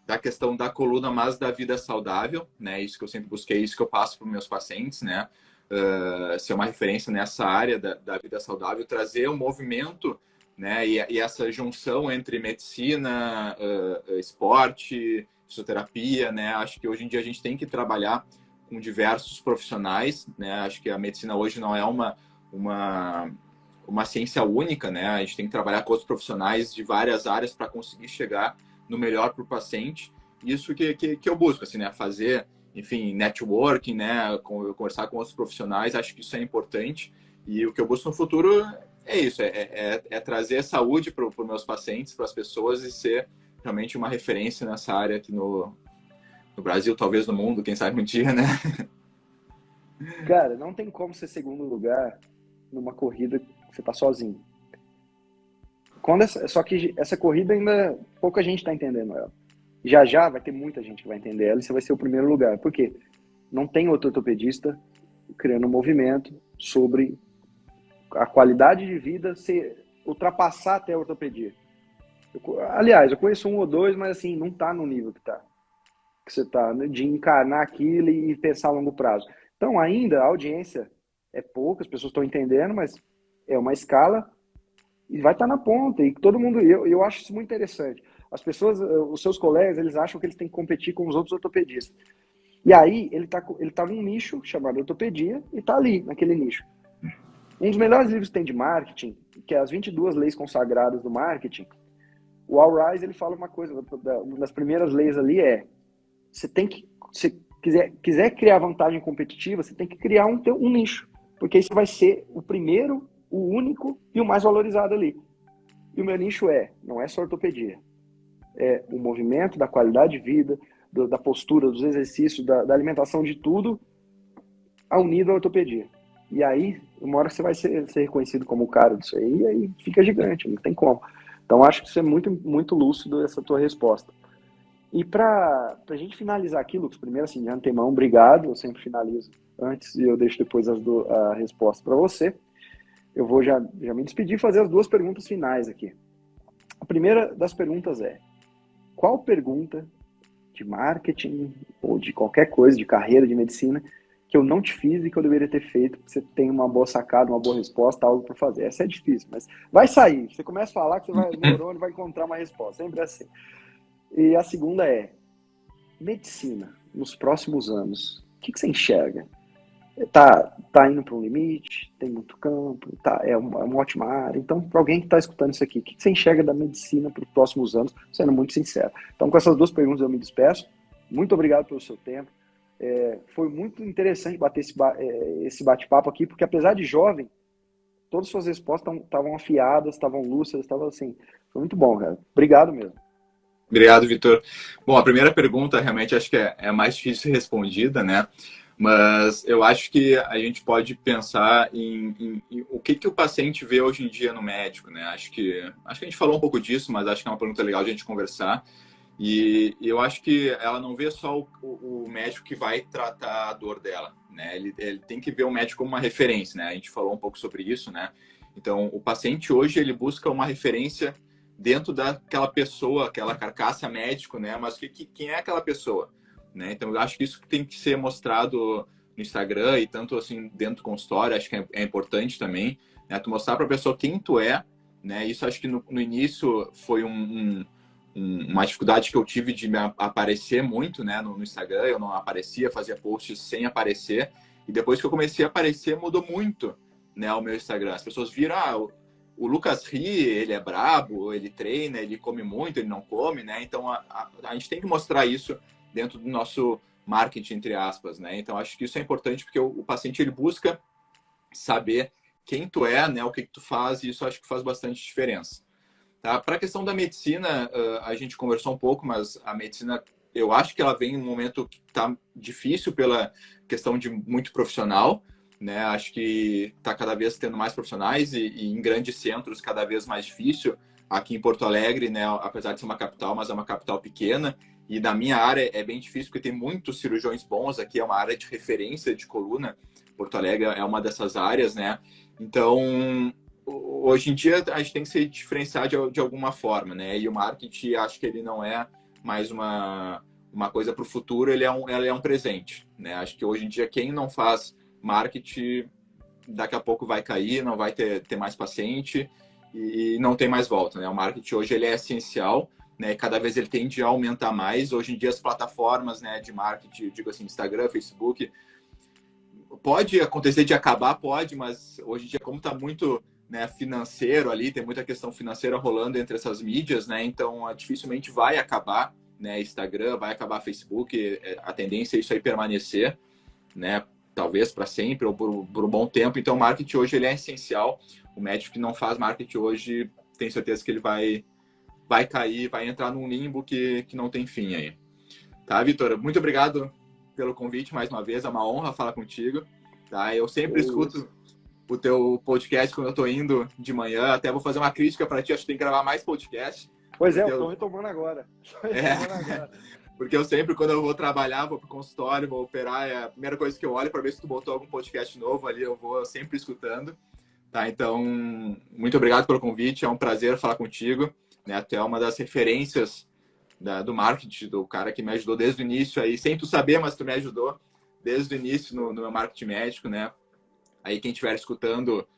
da questão da coluna, mas da vida saudável, né, isso que eu sempre busquei, isso que eu passo para os meus pacientes, né, ser uma referência nessa área da vida saudável, trazer um movimento, né, e essa junção entre medicina, esporte, fisioterapia, né, acho que hoje em dia a gente tem que trabalhar com diversos profissionais, né, acho que a medicina hoje não é uma ciência única, né? A gente tem que trabalhar com outros profissionais de várias áreas para conseguir chegar no melhor para o paciente. Isso que eu busco, assim, né? Fazer, enfim, networking, né? Conversar com outros profissionais, acho que isso é importante. E o que eu busco no futuro é isso, é trazer saúde para os meus pacientes, para as pessoas e ser realmente uma referência nessa área aqui no Brasil, talvez no mundo, quem sabe um dia, né? Cara, não tem como ser segundo lugar numa corrida que você tá sozinho. Só que essa corrida ainda pouca gente está entendendo ela. Já já vai ter muita gente que vai entender ela e você vai ser o primeiro lugar. Por quê? Não tem outro ortopedista criando um movimento sobre a qualidade de vida ultrapassar até a ortopedia. Aliás, eu conheço um ou dois, mas assim, não está no nível que você está, né, de encarnar aquilo e pensar a longo prazo. Então, ainda a audiência é pouca, as pessoas estão entendendo, mas é uma escala e vai estar na ponta. E todo mundo, eu acho isso muito interessante. As pessoas, os seus colegas, eles acham que eles têm que competir com os outros ortopedistas. E aí, ele tá num nicho chamado ortopedia e está ali, naquele nicho. Um dos melhores livros que tem de marketing, que é As 22 Leis Consagradas do Marketing, o Al Ries, ele fala uma coisa, uma das primeiras leis ali você tem que, se quiser criar vantagem competitiva, você tem que criar um nicho, porque aí você vai ser o primeiro, o único e o mais valorizado ali. E o meu nicho não é só ortopedia, é o movimento, da qualidade de vida, da postura, dos exercícios, da alimentação, de tudo, unido à ortopedia. E aí, uma hora você vai ser reconhecido como o cara disso aí, e aí fica gigante, não tem como. Então, acho que isso é muito, muito lúcido, essa tua resposta. E para a gente finalizar aqui, Lucas, primeiro, assim, de antemão, obrigado, eu sempre finalizo antes e eu deixo depois a resposta para você. Eu vou já me despedir e fazer as duas perguntas finais aqui. A primeira das perguntas qual pergunta de marketing ou de qualquer coisa, de carreira, de medicina, que eu não te fiz e que eu deveria ter feito, porque você tem uma boa sacada, uma boa resposta, algo para fazer. Essa é difícil, mas vai sair. Você começa a falar que você vai, neurônio vai encontrar uma resposta, sempre assim. E a segunda medicina, nos próximos anos, o que você enxerga? Tá indo para um limite, tem muito campo, é uma ótima área. Então, para alguém que está escutando isso aqui, o que você enxerga da medicina para os próximos anos, sendo muito sincero? Então, com essas duas perguntas eu me despeço. Muito obrigado pelo seu tempo. Foi muito interessante bater esse bate-papo aqui, porque apesar de jovem, todas as suas respostas estavam afiadas, estavam lúcidas, estavam assim. Foi muito bom, cara. Obrigado mesmo. Obrigado, Vitor. Bom, a primeira pergunta realmente acho que é a mais difícil respondida, né? Mas eu acho que a gente pode pensar em o que o paciente vê hoje em dia no médico, né? Acho que a gente falou um pouco disso, mas acho que é uma pergunta legal de a gente conversar. E eu acho que ela não vê só o médico que vai tratar a dor dela, né? Ele tem que ver o médico como uma referência, né? A gente falou um pouco sobre isso, né? Então, o paciente hoje, ele busca uma referência dentro daquela pessoa, aquela carcaça médico, né? Mas quem é aquela pessoa? Né? Então, eu acho que isso tem que ser mostrado no Instagram e tanto assim dentro do consultório, acho que é importante também, né? Tu mostrar para a pessoa quem tu é, né? Isso acho que no início foi uma dificuldade que eu tive de me aparecer muito, né? No Instagram, eu não aparecia, fazia posts sem aparecer, e depois que eu comecei a aparecer, mudou muito, né? O meu Instagram. As pessoas viram, o Lucas Ri, ele é brabo, ele treina, ele come muito, ele não come, né? Então, a gente tem que mostrar isso dentro do nosso marketing, entre aspas, né? Então, acho que isso é importante porque o paciente, ele busca saber quem tu é, né? O que tu faz, e isso acho que faz bastante diferença. Tá? Para a questão da medicina, a gente conversou um pouco, mas a medicina, eu acho que ela vem em um momento que está difícil pela questão de muito profissional, né? Acho que está cada vez tendo mais profissionais e em grandes centros cada vez mais difícil. Aqui em Porto Alegre, né? Apesar de ser uma capital, mas é uma capital pequena. E na minha área é bem difícil, porque tem muitos cirurgiões bons. Aqui é uma área de referência de coluna. Porto Alegre é uma dessas áreas, né? Então, hoje em dia, a gente tem que se diferenciar de alguma forma, né? E o marketing, acho que ele não é mais uma coisa para o futuro, ele é um presente, né? Acho que hoje em dia, quem não faz marketing, daqui a pouco vai cair, não vai ter mais paciente e não tem mais volta, né? O marketing hoje ele é essencial, né? Cada vez ele tende a aumentar mais. Hoje em dia as plataformas, né, de marketing, digo assim, Instagram, Facebook, pode acontecer de acabar, pode, mas hoje em dia como está muito, né, financeiro ali, tem muita questão financeira rolando entre essas mídias, né? Então dificilmente vai acabar, né? Instagram, vai acabar Facebook, a tendência é isso aí permanecer, né? Talvez para sempre ou por um bom tempo. Então, o marketing hoje ele é essencial. O médico que não faz marketing hoje, tem certeza que ele vai cair, vai entrar num limbo que não tem fim aí. Tá, Vitor? Muito obrigado pelo convite mais uma vez. É uma honra falar contigo. Tá? Eu sempre escuto o teu podcast quando eu tô indo de manhã. Até vou fazer uma crítica para ti. Acho que tem que gravar mais podcast. Pois é, eu tô retomando agora. Porque eu sempre, quando eu vou trabalhar, vou pro consultório, vou operar, é a primeira coisa que eu olho para ver se tu botou algum podcast novo ali, eu vou sempre escutando. Tá? Então, muito obrigado pelo convite, é um prazer falar contigo. Né? Tu é uma das referências do marketing, do cara que me ajudou desde o início, aí, sem tu saber, mas tu me ajudou desde o início no meu marketing médico, né? Aí quem estiver escutando,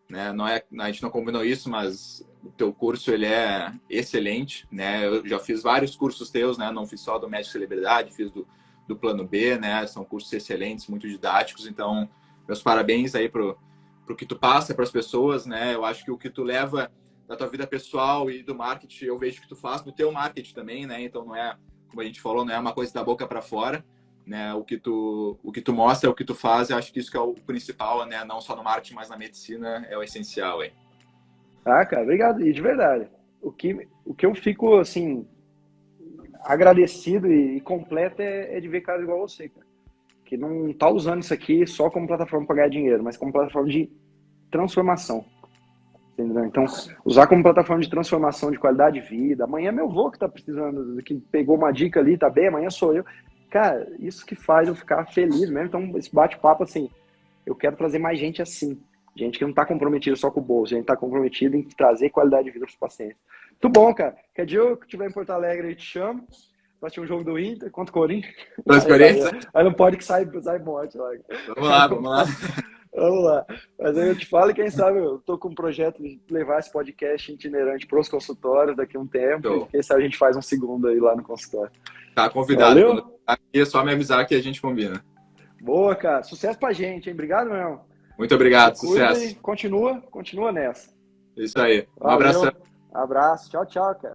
né, a gente não combinou isso, mas o teu curso ele é excelente, né? Eu já fiz vários cursos teus, né? Não fiz só do Médico Celebridade, fiz do Plano B, né? São cursos excelentes, muito didáticos. Então, meus parabéns aí pro que tu passa para as pessoas, né? Eu acho que o que tu leva da tua vida pessoal e do marketing, eu vejo que tu faz no teu marketing também, né? Então, não é, como a gente falou, não é uma coisa da boca para fora, né? O que tu mostra, o que tu faz, eu acho que isso que é o principal, né? Não só no marketing, mas na medicina é o essencial, hein? Ah, cara, obrigado. E de verdade, o que eu fico, assim, agradecido e completo é de ver caras igual você, cara. Que não tá usando isso aqui só como plataforma para ganhar dinheiro, mas como plataforma de transformação. Entendeu? Então, usar como plataforma de transformação de qualidade de vida. Amanhã é meu avô que tá precisando, que pegou uma dica ali, tá bem, amanhã sou eu. Cara, isso que faz eu ficar feliz mesmo. Então, esse bate-papo, assim, eu quero trazer mais gente assim. Gente que não tá comprometida só com o bolso, gente tá comprometida em trazer qualidade de vida para os pacientes. Muito bom, cara. Quer dia eu estiver em Porto Alegre, eu te chamo. Vai ter um jogo do Inter contra o Corinthians. Aí não pode que sai morte lá. Vamos lá. Vamos lá. Mas aí eu te falo, e quem sabe eu tô com um projeto de levar esse podcast itinerante para os consultórios daqui a um tempo. E quem sabe a gente faz um segundo aí lá no consultório. Tá convidado. Valeu? Quando Aqui é só me avisar que a gente combina. Boa, cara. Sucesso pra gente, hein? Obrigado, meu. Muito obrigado, Cuida sucesso. e continua nessa. Isso aí. Um Valeu. abraço. Abraço. Tchau, tchau, cara.